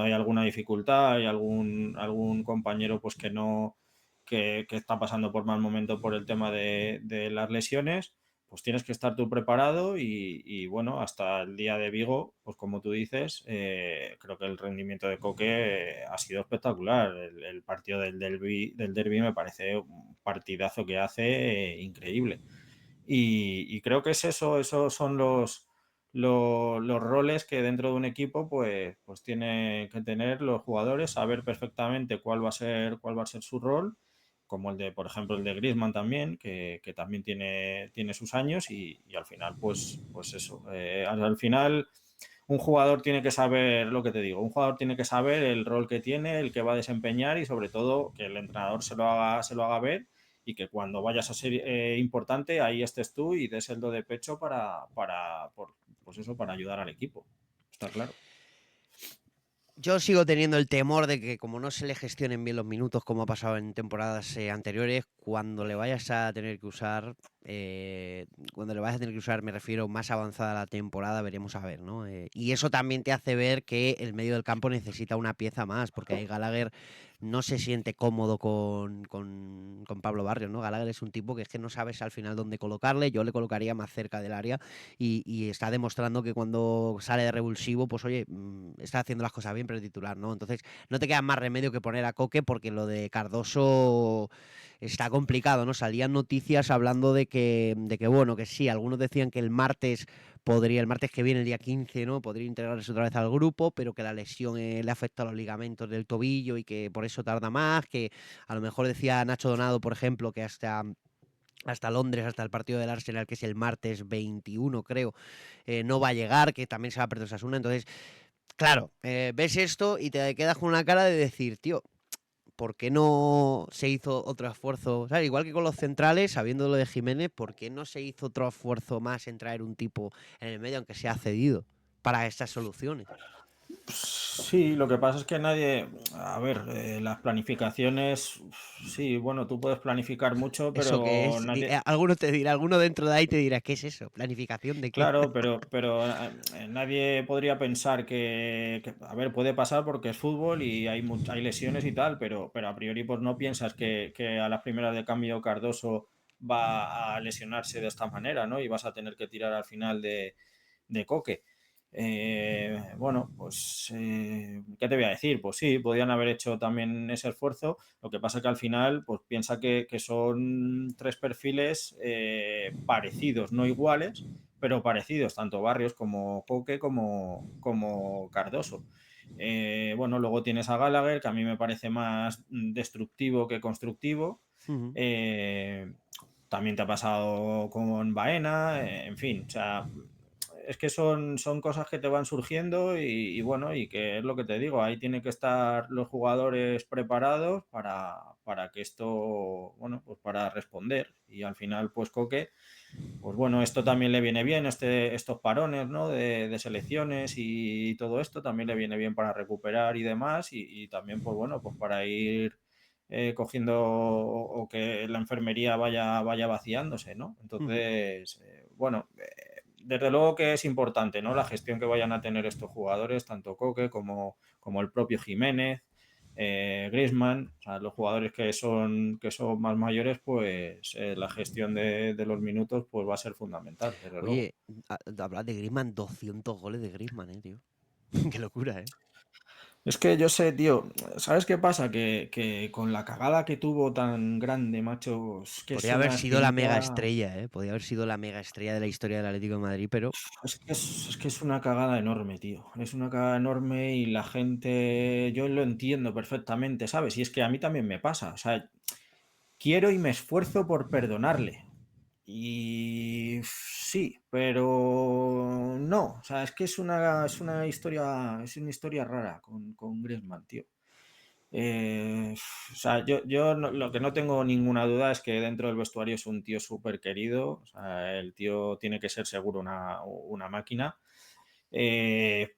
hay alguna dificultad, hay algún compañero pues que no, que está pasando por mal momento por el tema de las lesiones, pues tienes que estar tú preparado y, bueno, hasta el día de Vigo, pues como tú dices, creo que el rendimiento de Coque ha sido espectacular. El partido del derbi me parece un partidazo que hace increíble. Y creo que es eso, esos son los roles que dentro de un equipo pues tiene que tener los jugadores, saber perfectamente cuál va a ser su rol, como el de, por ejemplo, el de Griezmann también, que también tiene sus años y al final, pues eso, al final un jugador tiene que saber lo que te digo, un jugador tiene que saber el rol que tiene, el que va a desempeñar y sobre todo que el entrenador se lo haga ver y que cuando vayas a ser importante ahí estés tú y des el do de pecho pues eso, para ayudar al equipo. Está claro. Yo sigo teniendo el temor de que como no se le gestionen bien los minutos como ha pasado en temporadas anteriores, cuando le vayas a tener que usar, cuando le vayas a tener que usar, me refiero más avanzada la temporada, veremos a ver, ¿no? Y eso también te hace ver que el medio del campo necesita una pieza más, porque ahí Gallagher no se siente cómodo con Pablo Barrios, ¿no? Gallagher es un tipo que es que no sabes al final dónde colocarle, yo le colocaría más cerca del área y está demostrando que cuando sale de revulsivo, pues oye, está haciendo las cosas bien, pero es titular, ¿no? Entonces no te queda más remedio que poner a Coque porque lo de Cardoso está complicado, ¿no? Salían noticias hablando de que bueno, que sí, algunos decían que el martes que viene, el día 15, ¿no? Podría integrarse otra vez al grupo, pero que la lesión le afecta a los ligamentos del tobillo y que por eso tarda más, que a lo mejor decía Nacho Donado, por ejemplo, que hasta Londres, hasta el partido del Arsenal, que es el martes 21, creo, no va a llegar, que también se va a perder Osasuna. Entonces, claro, ves esto y te quedas con una cara de decir, tío, ¿por qué no se hizo otro esfuerzo? ¿Sabes? Igual que con los centrales, sabiendo lo de Jiménez, ¿por qué no se hizo otro esfuerzo más en traer un tipo en el medio, aunque sea cedido, para estas soluciones? Sí, lo que pasa es que nadie, a ver, las planificaciones, sí, bueno, tú puedes planificar mucho, ¿Eso que pero es? nadie, Alguno te dirá, alguno dentro de ahí te dirá, ¿qué es eso? ¿Planificación de qué? claro, pero nadie podría pensar a ver, puede pasar porque es fútbol y hay lesiones y tal, pero a priori pues no piensas que a las primeras de cambio Cardoso va a lesionarse de esta manera, ¿no? Y vas a tener que tirar al final de Coque. Bueno, pues, ¿qué te voy a decir? Pues sí, podían haber hecho también ese esfuerzo. Lo que pasa que al final, pues piensa que son tres perfiles parecidos, no iguales, pero parecidos, tanto Barrios como Coque como Cardoso. Bueno, luego tienes a Gallagher, que a mí me parece más destructivo que constructivo. Ujú, Eh, También te ha pasado con Baena, en fin, o sea, es que son cosas que te van surgiendo y bueno, y que es lo que te digo, ahí tienen que estar los jugadores preparados para que esto, bueno, pues para responder. Y al final, pues Coque, pues bueno, esto también le viene bien, estos parones, ¿no? De selecciones y todo esto también le viene bien para recuperar y demás, y también, pues bueno, pues para ir cogiendo o que la enfermería vaya vaciándose, ¿no? ujú. Entonces, bueno, desde luego que es importante, ¿no? La gestión que vayan a tener estos jugadores, tanto Coque como el propio Jiménez, Griezmann, o sea, los jugadores que son más mayores, pues la gestión de los minutos pues va a ser fundamental, desde luego. Oye, hablas de Griezmann, 200 goles de Griezmann, tío. Qué locura, ¿eh? Es que yo sé, tío, ¿sabes qué pasa? Que con la cagada que tuvo tan grande, macho, es que es Podría haber una sido la mega espinita. estrella, ¿eh? Podría haber sido la mega estrella de la historia del Atlético de Madrid, pero Es que es una cagada enorme, tío. Es una cagada enorme y la gente, yo lo entiendo perfectamente, ¿sabes? Y es que a mí también me pasa. O sea, quiero y me esfuerzo por perdonarle. Y sí, pero no. O sea, es que es una historia rara con Griezmann, tío. Eh, o sea, yo lo que no tengo ninguna duda es que dentro del vestuario es un tío súper querido. O sea, el tío tiene que ser seguro una máquina. Eh,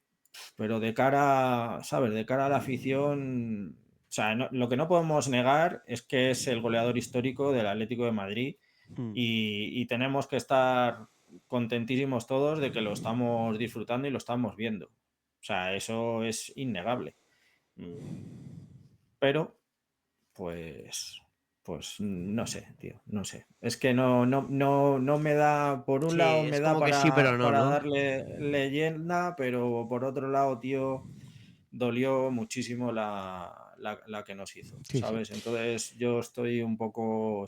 pero de cara, ¿sabes? De cara a la afición, o sea, lo que no podemos negar es que es el goleador histórico del Atlético de Madrid mm, y tenemos que estar contentísimos todos de que lo estamos disfrutando y lo estamos viendo. O sea, eso es innegable. Pero pues, pues no sé, tío, no sé. Es que no me da, por un sí, lado es me da como que sí, pero no, para ¿no? darle leyenda, pero por otro lado, tío, dolió muchísimo la que nos hizo, Sí, sí. ¿sabes? Entonces yo estoy un poco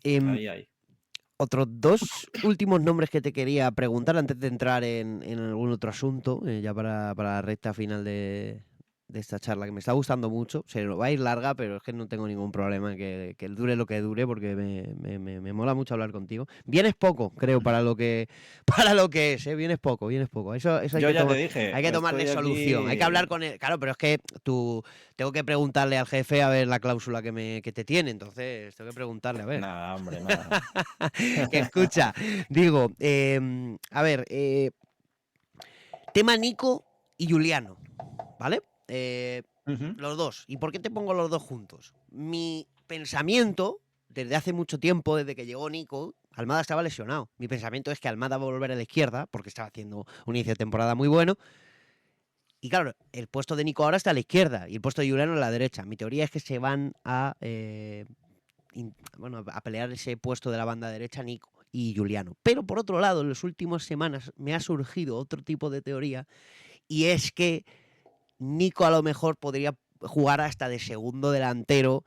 Em, ahí. Otros dos últimos nombres que te quería preguntar antes de entrar en algún otro asunto, ya para la recta final de esta charla, que me está gustando mucho. Se nos va a ir larga, pero es que no tengo ningún problema en que dure lo que dure, porque me mola mucho hablar contigo. Vienes poco, creo, para lo que, para lo que es, ¿eh? Vienes poco, vienes poco. Eso hay Yo que ya te tomar, dije, hay que tomarle estoy solución. Hay que aquí. hablar con él. Claro, pero es que tú tengo que preguntarle al jefe a ver la cláusula que te tiene. Entonces, tengo que preguntarle, a ver. Nada, hombre, nada. Que escucha, digo, a ver, tema Nico y Juliano, ¿vale? Ujú. Los dos. ¿Y por qué te pongo los dos juntos? Mi pensamiento, desde hace mucho tiempo, desde que llegó Nico, Almada estaba lesionado. Mi pensamiento es que Almada va a volver a la izquierda, porque estaba haciendo un inicio de temporada muy bueno. Y claro, el puesto de Nico ahora está a la izquierda y el puesto de Juliano a la derecha. Mi teoría es que se van bueno, a pelear ese puesto de la banda derecha Nico y Juliano. Pero por otro lado, en las últimas semanas me ha surgido otro tipo de teoría y es que Nico a lo mejor podría jugar hasta de segundo delantero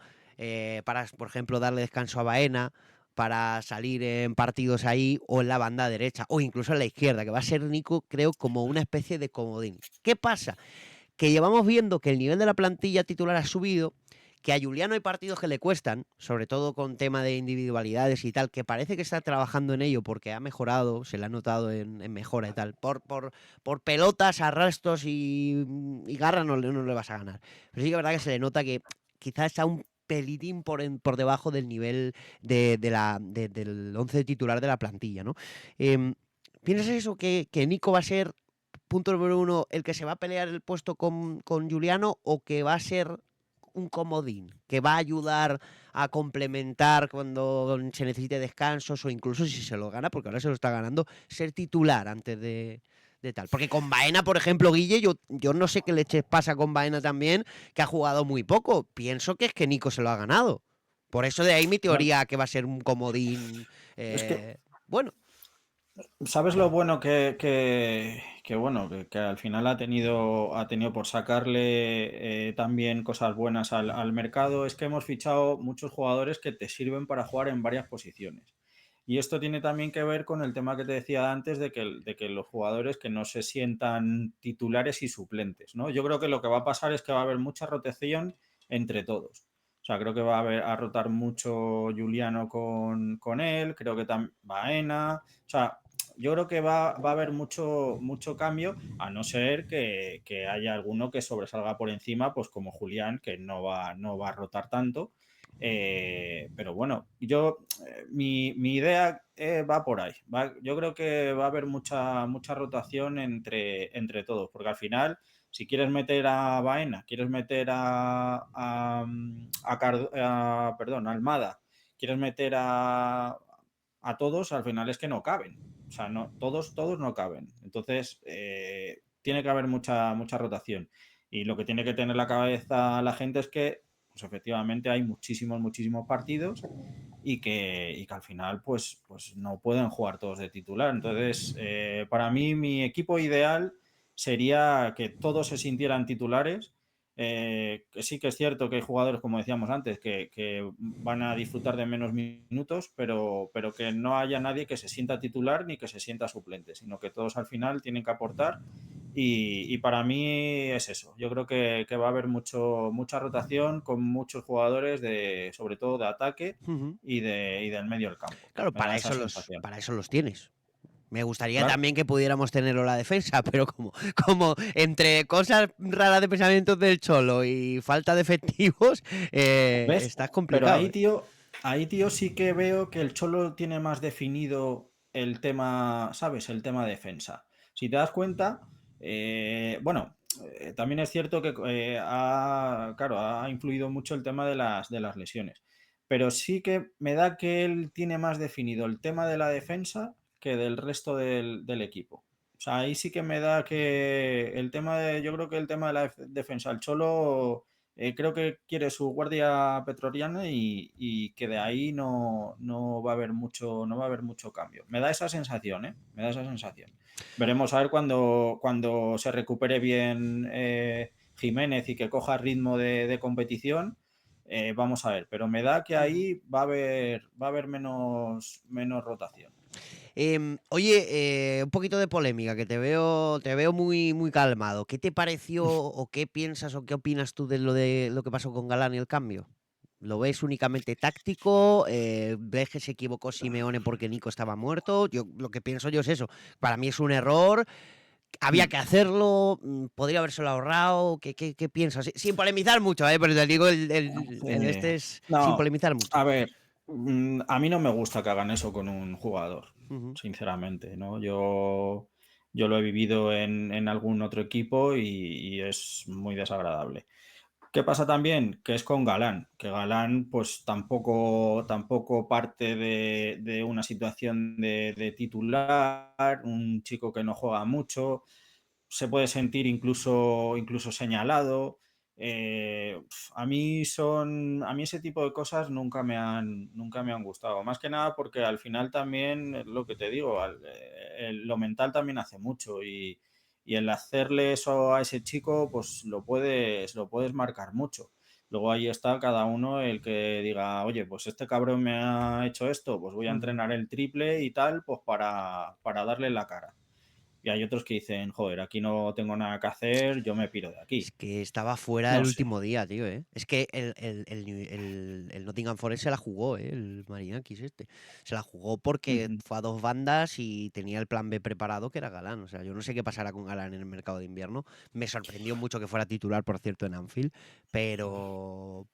para, por ejemplo, darle descanso a Baena, para salir en partidos ahí o en la banda derecha o incluso en la izquierda, que va a ser Nico, creo, como una especie de comodín. ¿Qué pasa? Que llevamos viendo que el nivel de la plantilla titular ha subido, que a Juliano hay partidos que le cuestan, sobre todo con tema de individualidades y tal, que parece que está trabajando en ello porque ha mejorado, se le ha notado en mejora y tal. Por pelotas, arrastros y garra no le vas a ganar. Pero sí que es verdad que se le nota que quizás está un pelitín por debajo del nivel del 11 titular de la plantilla, ¿no? ¿Piensas eso, que Nico va a ser punto número uno, el que se va a pelear el puesto con Juliano o que va a ser un comodín, que va a ayudar a complementar cuando se necesite descansos o incluso si se lo gana, porque ahora se lo está ganando, ser titular antes de tal? Porque con Baena, por ejemplo, Guille, yo no sé qué leches pasa con Baena también, que ha jugado muy poco. Pienso que es que Nico se lo ha ganado. Por eso de ahí mi Bueno, teoría que va a ser un comodín. es que Bueno. ¿sabes lo bueno que bueno, que al final ha tenido por sacarle también cosas buenas al mercado? Es que hemos fichado muchos jugadores que te sirven para jugar en varias posiciones. Y esto tiene también que ver con el tema que te decía antes de que los jugadores que no se sientan titulares y suplentes, ¿no? Yo creo que lo que va a pasar es que va a haber mucha rotación entre todos. O sea, creo que va a rotar mucho Juliano con él, creo que también Baena. O sea, yo creo que va a haber mucho cambio, a no ser que haya alguno que sobresalga por encima, pues como Julián, que no va a rotar tanto. Pero bueno, mi idea va por ahí. Yo creo que va a haber mucha rotación entre todos, porque al final, si quieres meter a Baena, quieres meter perdón, a Almada, quieres meter a todos, al final es que no caben. O sea, no, todos no caben. Entonces, tiene que haber mucha rotación. Y lo que tiene que tener la cabeza la gente es que, pues efectivamente, hay muchísimos partidos y que al final, pues no pueden jugar todos de titular. Entonces, para mí, mi equipo ideal sería que todos se sintieran titulares. Que sí que es cierto que hay jugadores, como decíamos antes, que van a disfrutar de menos minutos, pero que no haya nadie que se sienta titular ni que se sienta suplente, sino que todos al final tienen que aportar y para mí es eso. Yo creo que va a haber mucha rotación con muchos jugadores, sobre todo de ataque y del medio del campo. Claro, Me da esa sensación. para eso los tienes. Me gustaría Claro, también que pudiéramos tenerlo la defensa, pero como entre cosas raras de pensamientos del Cholo y falta de efectivos, ¿ves? estás Pero complicado, ¿eh? ahí, tío, sí que veo que el Cholo tiene más definido el tema, ¿sabes? El tema defensa. Si te das cuenta, bueno, también es cierto que claro, ha influido mucho el tema de las lesiones. Pero sí que me da que él tiene más definido el tema de la defensa que del resto del equipo. O sea, ahí sí que me da que yo creo que el tema de la defensa, el Cholo creo que quiere su guardia pretoriana y que de ahí no va a haber mucho cambio. Me da esa sensación, ¿eh? Me da esa sensación. Veremos a ver cuando se recupere bien Jiménez y que coja ritmo de competición. Vamos a ver, pero me da que ahí va a haber menos rotación. Oye, un poquito de polémica, que te veo muy calmado. ¿Qué te pareció o qué piensas o qué opinas tú de lo que pasó con Galán y el cambio? ¿Lo ves únicamente táctico? ¿Ves que se equivocó Simeone porque Nico estaba muerto? Yo lo que pienso yo es eso. Para mí es un error. Había Mm. que hacerlo. Podría habérselo ahorrado. ¿Qué piensas? Sin polemizar mucho, ¿eh? Pero te digo, el este es sin No, polemizar mucho. a ver, a mí no me gusta que hagan eso con un jugador, Ujú. sinceramente, ¿no? Yo lo he vivido en algún otro equipo y es muy desagradable. ¿Qué pasa también? Que es con Galán, que Galán pues tampoco parte de una situación de titular, un chico que no juega mucho, se puede sentir incluso señalado. A mí ese tipo de cosas nunca me han gustado. Más que nada porque al final también, lo que te digo, lo mental también hace mucho y el hacerle eso a ese chico, pues lo puedes marcar mucho. Luego ahí está cada uno el que diga, oye, pues este cabrón me ha hecho esto, pues voy a Ujú. entrenar el triple y tal, pues para darle la cara. Y hay otros que dicen, joder, aquí no tengo nada que hacer, yo me piro de Es aquí. que estaba fuera No el sé. último día, tío, ¿eh? Es que el Nottingham Forest se la jugó, ¿eh? El Mariakis este. Se la jugó porque Ujú. fue a dos bandas y tenía el plan B preparado, que era Galán. O sea, yo no sé qué pasará con Galán en el mercado de invierno. Me sorprendió mucho que fuera titular, por cierto, en Anfield, pero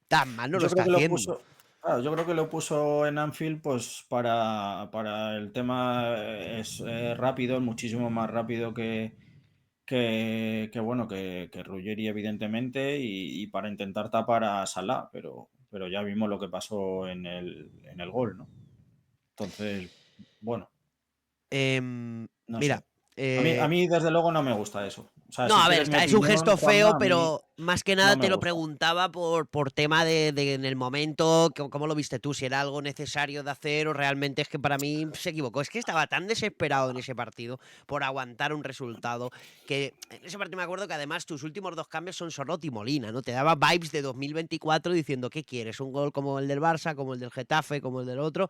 tan mal no lo Yo está creo que lo haciendo. puso, claro, yo creo que lo puso en Anfield, pues para el tema es rápido, muchísimo más rápido que bueno, que Ruggeri, evidentemente, y para intentar tapar a Salah, pero ya vimos lo que pasó en el gol, ¿no? Entonces, bueno, no Mira, sé. A eh, mí, desde luego, no me gusta eso. O sea, no, si a ver, quieres mi es un opinión, gesto feo, Juanma, a mí pero más que nada no me te lo gusta. preguntaba por tema de en el momento, cómo lo viste tú, si era algo necesario de hacer o realmente es que para mí se equivocó. Es que estaba tan desesperado en ese partido por aguantar un resultado que en ese partido me acuerdo que además tus últimos dos cambios son Sorloth y Molina, ¿no? Te daba vibes de 2024 diciendo, ¿qué quieres? ¿Un gol como el del Barça, como el del Getafe, como el del otro?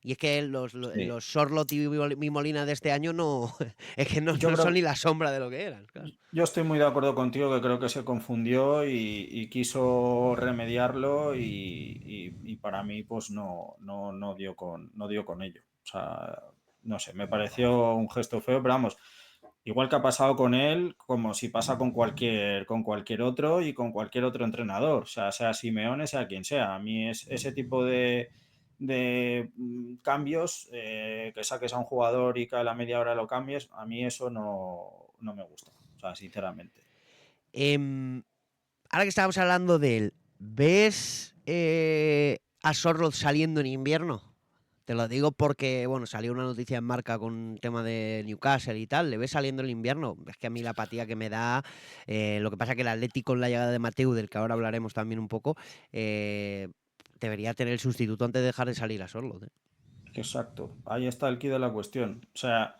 Y es que Sí. los Sorloth y Molina de este año no, es que no, Yo no son creo, ni la sombra de lo que eran, claro. Yo estoy muy de acuerdo contigo, que creo que se confundió y quiso remediarlo y para mí pues no dio con ello. O sea, no sé, me pareció un gesto feo, pero vamos, igual que ha pasado con él, como si pasa con cualquier otro y con cualquier otro entrenador, o sea Simeone, sea quien sea. A mí es ese tipo de cambios, que saques a un jugador y que a la media hora lo cambies, a mí eso no me gusta, o sea, sinceramente. Em, Ahora que estábamos hablando de él, ¿ves a Sorloth saliendo en invierno? Te lo digo porque, bueno, salió una noticia en Marca con un tema de Newcastle y tal. ¿Le ves saliendo en invierno? Es que a mí la apatía que me da, lo que pasa que el Atlético con la llegada de Mateu, del que ahora hablaremos también un poco, eh, debería tener el sustituto antes de dejar de salir a Sorloth, ¿eh? Exacto, ahí está el quid de la cuestión. O sea,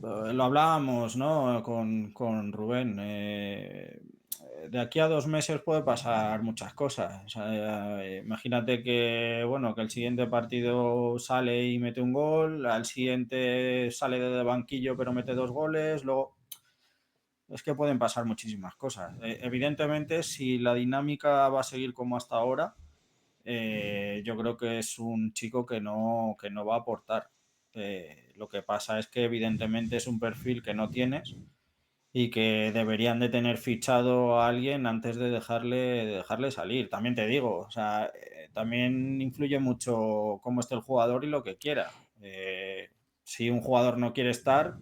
lo hablábamos, ¿no? Con Rubén. De aquí a 2 meses puede pasar muchas cosas. O sea, imagínate que, bueno, que el siguiente partido sale y mete un gol, al siguiente sale de banquillo pero mete 2 goles, luego es que pueden pasar muchísimas cosas. Evidentemente, si la dinámica va a seguir como hasta ahora, yo creo que es un chico que no va a aportar. Lo que pasa es que evidentemente es un perfil que no tienes y que deberían de tener fichado a alguien antes de dejarle salir. También te digo, o sea, también influye mucho cómo esté el jugador y lo que quiera. Si un jugador no quiere estar,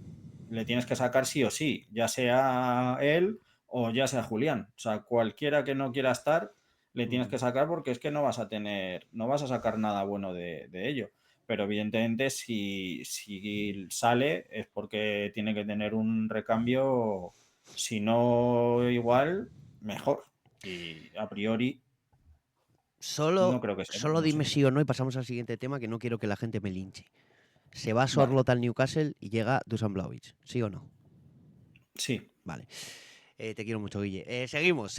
le tienes que sacar sí o sí, ya sea él o ya sea Julián. O sea, cualquiera que no quiera estar, le tienes Ujú. que sacar porque es que no vas a sacar nada bueno de ello. Pero evidentemente si sale es porque tiene que tener un recambio, si no igual, mejor. Y a priori no creo que sea, Solo no dime sé. sí o no y pasamos al siguiente tema que no quiero que la gente me linche. ¿Se va Vale, Sorloth al Newcastle y llega Dusan Vlahovic? ¿Sí o no? sí. Vale. Te quiero mucho, Guille. Seguimos.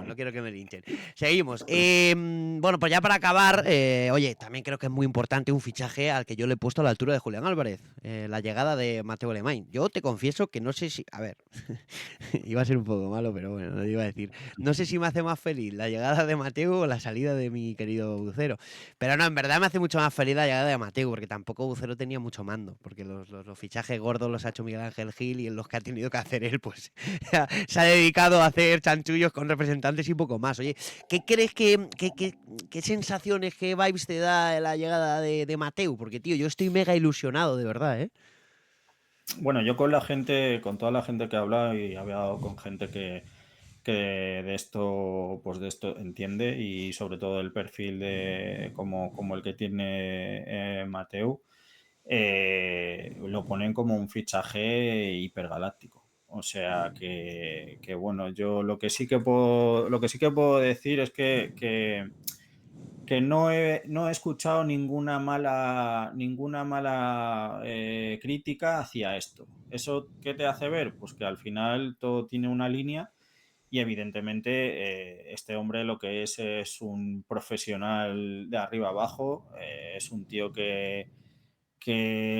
No quiero que me linchen. Seguimos. Bueno, pues ya para acabar, oye, también creo que es muy importante un fichaje al que yo le he puesto a la altura de Julián Álvarez. La llegada de Mateo Alemán. Yo te confieso que no sé si. A ver, iba a ser un poco malo, pero bueno, lo iba a decir. No sé si me hace más feliz la llegada de Mateo o la salida de mi querido Bucero. Pero no, en verdad me hace mucho más feliz la llegada de Mateo, porque tampoco Bucero tenía mucho mando. Porque los fichajes gordos los ha hecho Miguel Ángel Gil y en los que ha tenido que hacer él, pues se ha dedicado a hacer chanchullos con representantes y poco más. Oye, ¿qué crees qué sensaciones, qué vibes te da la llegada de Mateu? Porque, tío, yo estoy mega ilusionado, de verdad, ¿eh? Bueno, yo con la gente, con toda la gente que habla y he hablado con gente que de esto, pues de esto entiende y sobre todo el perfil de como el que tiene Mateu, lo ponen como un fichaje hipergaláctico. O sea que, bueno, yo lo que sí que puedo decir es que que no he escuchado ninguna mala crítica hacia esto. ¿Eso qué te hace ver? Pues que al final todo tiene una línea y evidentemente este hombre lo que es un profesional de arriba abajo, es un tío que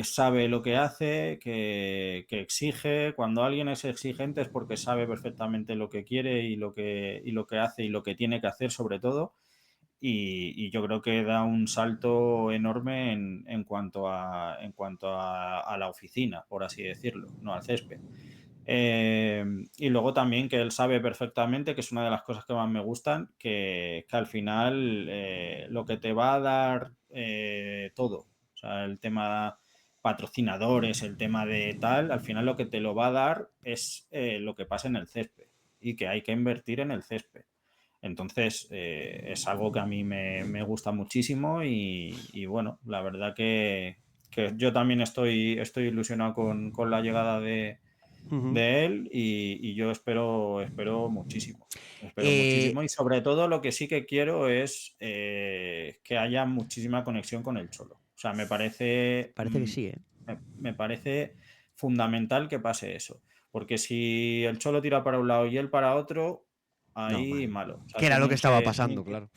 sabe lo que hace, que exige. Cuando alguien es exigente es porque sabe perfectamente lo que quiere y lo que hace y lo que tiene que hacer sobre todo. Y yo creo que da un salto enorme en cuanto a la oficina, por así decirlo, no al césped. Y luego también que él sabe perfectamente, que es una de las cosas que más me gustan, que al final lo que te va a dar todo, o sea, el tema patrocinadores, el tema de tal, al final lo que te lo va a dar es lo que pasa en el césped y que hay que invertir en el césped. Entonces, es algo que a mí me gusta muchísimo y bueno, la verdad que yo también estoy ilusionado con la llegada de, Ujú. de él y yo espero muchísimo. Espero Eh, muchísimo y sobre todo lo que sí que quiero es que haya muchísima conexión con el Cholo. O sea, Parece que sí, ¿eh? me parece fundamental que pase eso. Porque si el Cholo tira para un lado y él para otro, No, ahí mal. malo. O sea, Que era lo que estaba tienen pasando, que claro.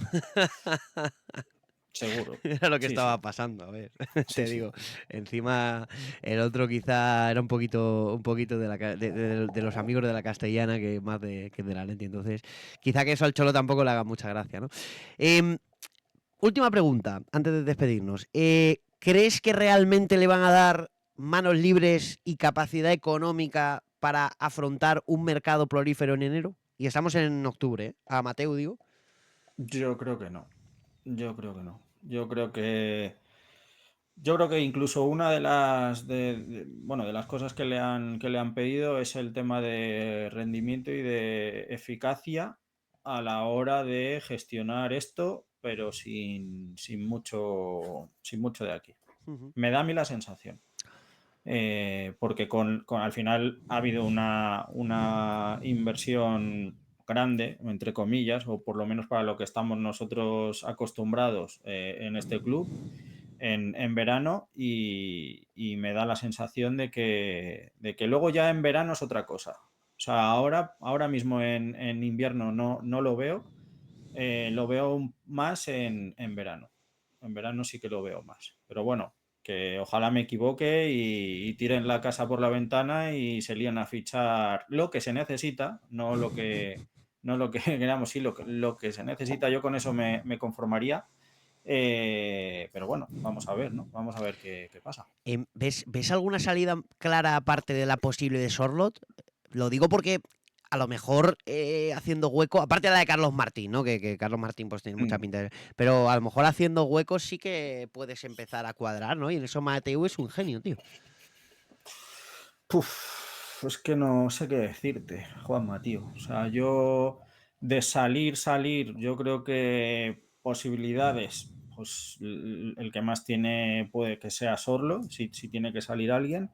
seguro. Era lo que Sí, sí, estaba pasando, a ver, sí, te sí. digo. Encima, el otro quizá era un poquito de los amigos de la Castellana que más que de la Leti. Entonces, quizá que eso al Cholo tampoco le haga mucha gracia, ¿no? Em, Última pregunta, antes de despedirnos. ¿Crees que realmente le van a dar manos libres y capacidad económica para afrontar un mercado prolífero en enero? Y estamos en octubre, ¿eh? A Mateo, digo. Yo creo que no. Yo creo que no. Yo creo que incluso una de las cosas que le han pedido es el tema de rendimiento y de eficacia a la hora de gestionar esto, pero sin mucho de aquí. Ujú. Me da a mí la sensación. Porque al final ha habido una inversión grande, entre comillas, o por lo menos para lo que estamos nosotros acostumbrados en este club, en verano, y me da la sensación de que luego ya en verano es otra cosa. O sea, ahora mismo en invierno no lo veo más en verano. En verano sí que lo veo más. Pero bueno, que ojalá me equivoque y tiren la casa por la ventana y se líen a fichar lo que se necesita, no lo que queramos, sí, lo que se necesita. Yo con eso me conformaría. Pero bueno, vamos a ver, ¿no? Vamos a ver qué pasa. ¿Ves alguna salida clara aparte de la posible de Sorlot? Lo digo porque a lo mejor haciendo hueco, aparte de la de Carlos Martín, ¿no? Que Carlos Martín pues tiene mucha Mm. pinta, pero a lo mejor haciendo huecos sí que puedes empezar a cuadrar, ¿no? Y en eso Mateu es un genio, tío. Puf, es que no sé qué decirte, Juanma, tío. O sea, yo de salir, yo creo que posibilidades, pues el que más tiene puede que sea Sorlo, si tiene que salir alguien.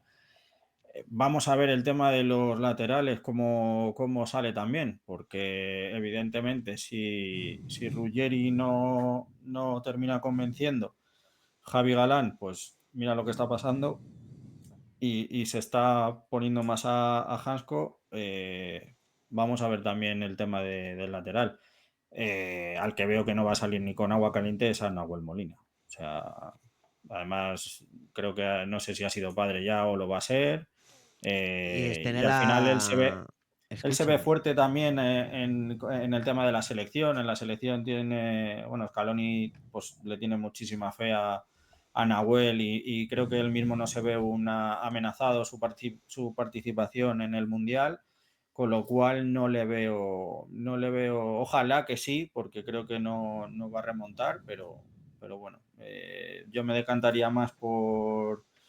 Vamos a ver el tema de los laterales, cómo sale también, porque evidentemente si Ruggeri no termina convenciendo, Javi Galán, pues mira lo que está pasando y se está poniendo más a Hansko. Vamos a ver también el tema del lateral. Al que veo que no va a salir ni con agua caliente es a Nahuel Molina. O sea, además, creo que no sé si ha sido padre ya o lo va a ser. Y Y al final él se ve, él se ve Escúchame. fuerte también en el tema de la selección. En la selección tiene, bueno, Scaloni pues le tiene muchísima fe a Nahuel y creo que él mismo no se ve amenazado su participación en el Mundial, con lo cual no le veo, ojalá que sí, porque creo que no va a remontar, pero bueno, yo me decantaría más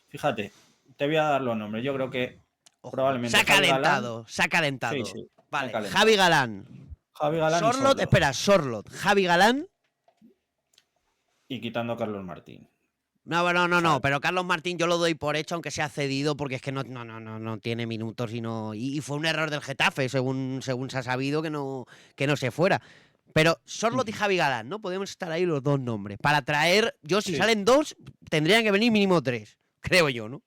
fíjate, te voy a dar los nombres, yo creo que Ojo, se probablemente ha Javi Galán, calentado, se ha sí, calentado. sí, me he Vale, Javi calentado. Galán. Javi Galán y Sorlot, Sorlo, espera, Sorlot, Javi Galán. y quitando a Carlos Martín. No, no, O no, sea, no, pero Carlos Martín yo lo doy por hecho, aunque sea cedido, porque es que no tiene minutos y fue un error del Getafe, según se ha sabido que no se fuera. Pero Sorloth y Ujú. Javi Galán, ¿no? Podemos estar ahí los dos nombres. Para traer, yo si Sí, salen dos, tendrían que venir mínimo tres, creo yo, ¿no?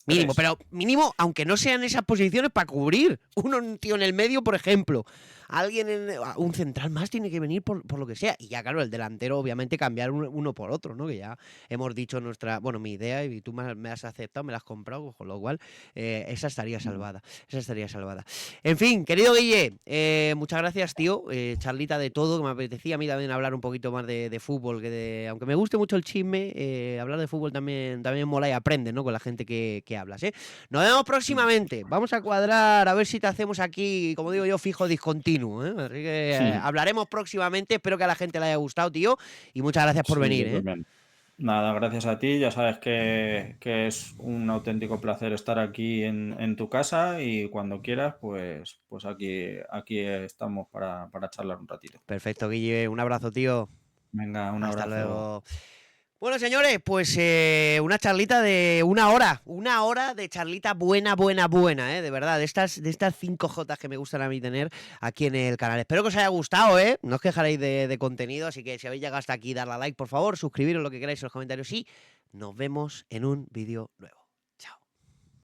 Mínimo, 3. pero mínimo, aunque no sean esas posiciones para cubrir. Un tío en el medio, por ejemplo. Alguien un central más tiene que venir por lo que sea. Y ya, claro, el delantero, obviamente, cambiar uno por otro, ¿no? Que ya hemos dicho bueno, mi idea y tú me has aceptado, me la has comprado, con lo cual, esa estaría Ujú. salvada. Esa estaría salvada. En fin, querido Guille, muchas gracias, tío. Charlita de todo, que me apetecía a mí también hablar un poquito más de fútbol, aunque me guste mucho el chisme, hablar de fútbol también mola y aprende, ¿no? Con la gente que hablas, ¿eh? Nos vemos próximamente. Vamos a cuadrar a ver si te hacemos aquí, como digo yo, fijo discontinuo, ¿eh? Así que Ujú. hablaremos próximamente. Espero que a la gente le haya gustado, tío. Y muchas gracias por Sí, venir, yo ¿eh? también. Nada, gracias a ti. Ya sabes que es un auténtico placer estar aquí en tu casa y cuando quieras, pues aquí estamos para charlar un ratito. Perfecto, Guille. Un abrazo, tío. Venga, un Hasta abrazo. luego. Bueno, señores, pues una charlita de una hora de charlita buena, buena, buena, de verdad, de estas 5 Jotas que me gustan a mí tener aquí en el canal. Espero que os haya gustado, no os quejaréis de contenido, así que si habéis llegado hasta aquí, darle a like, por favor, suscribiros lo que queráis en los comentarios y nos vemos en un vídeo nuevo.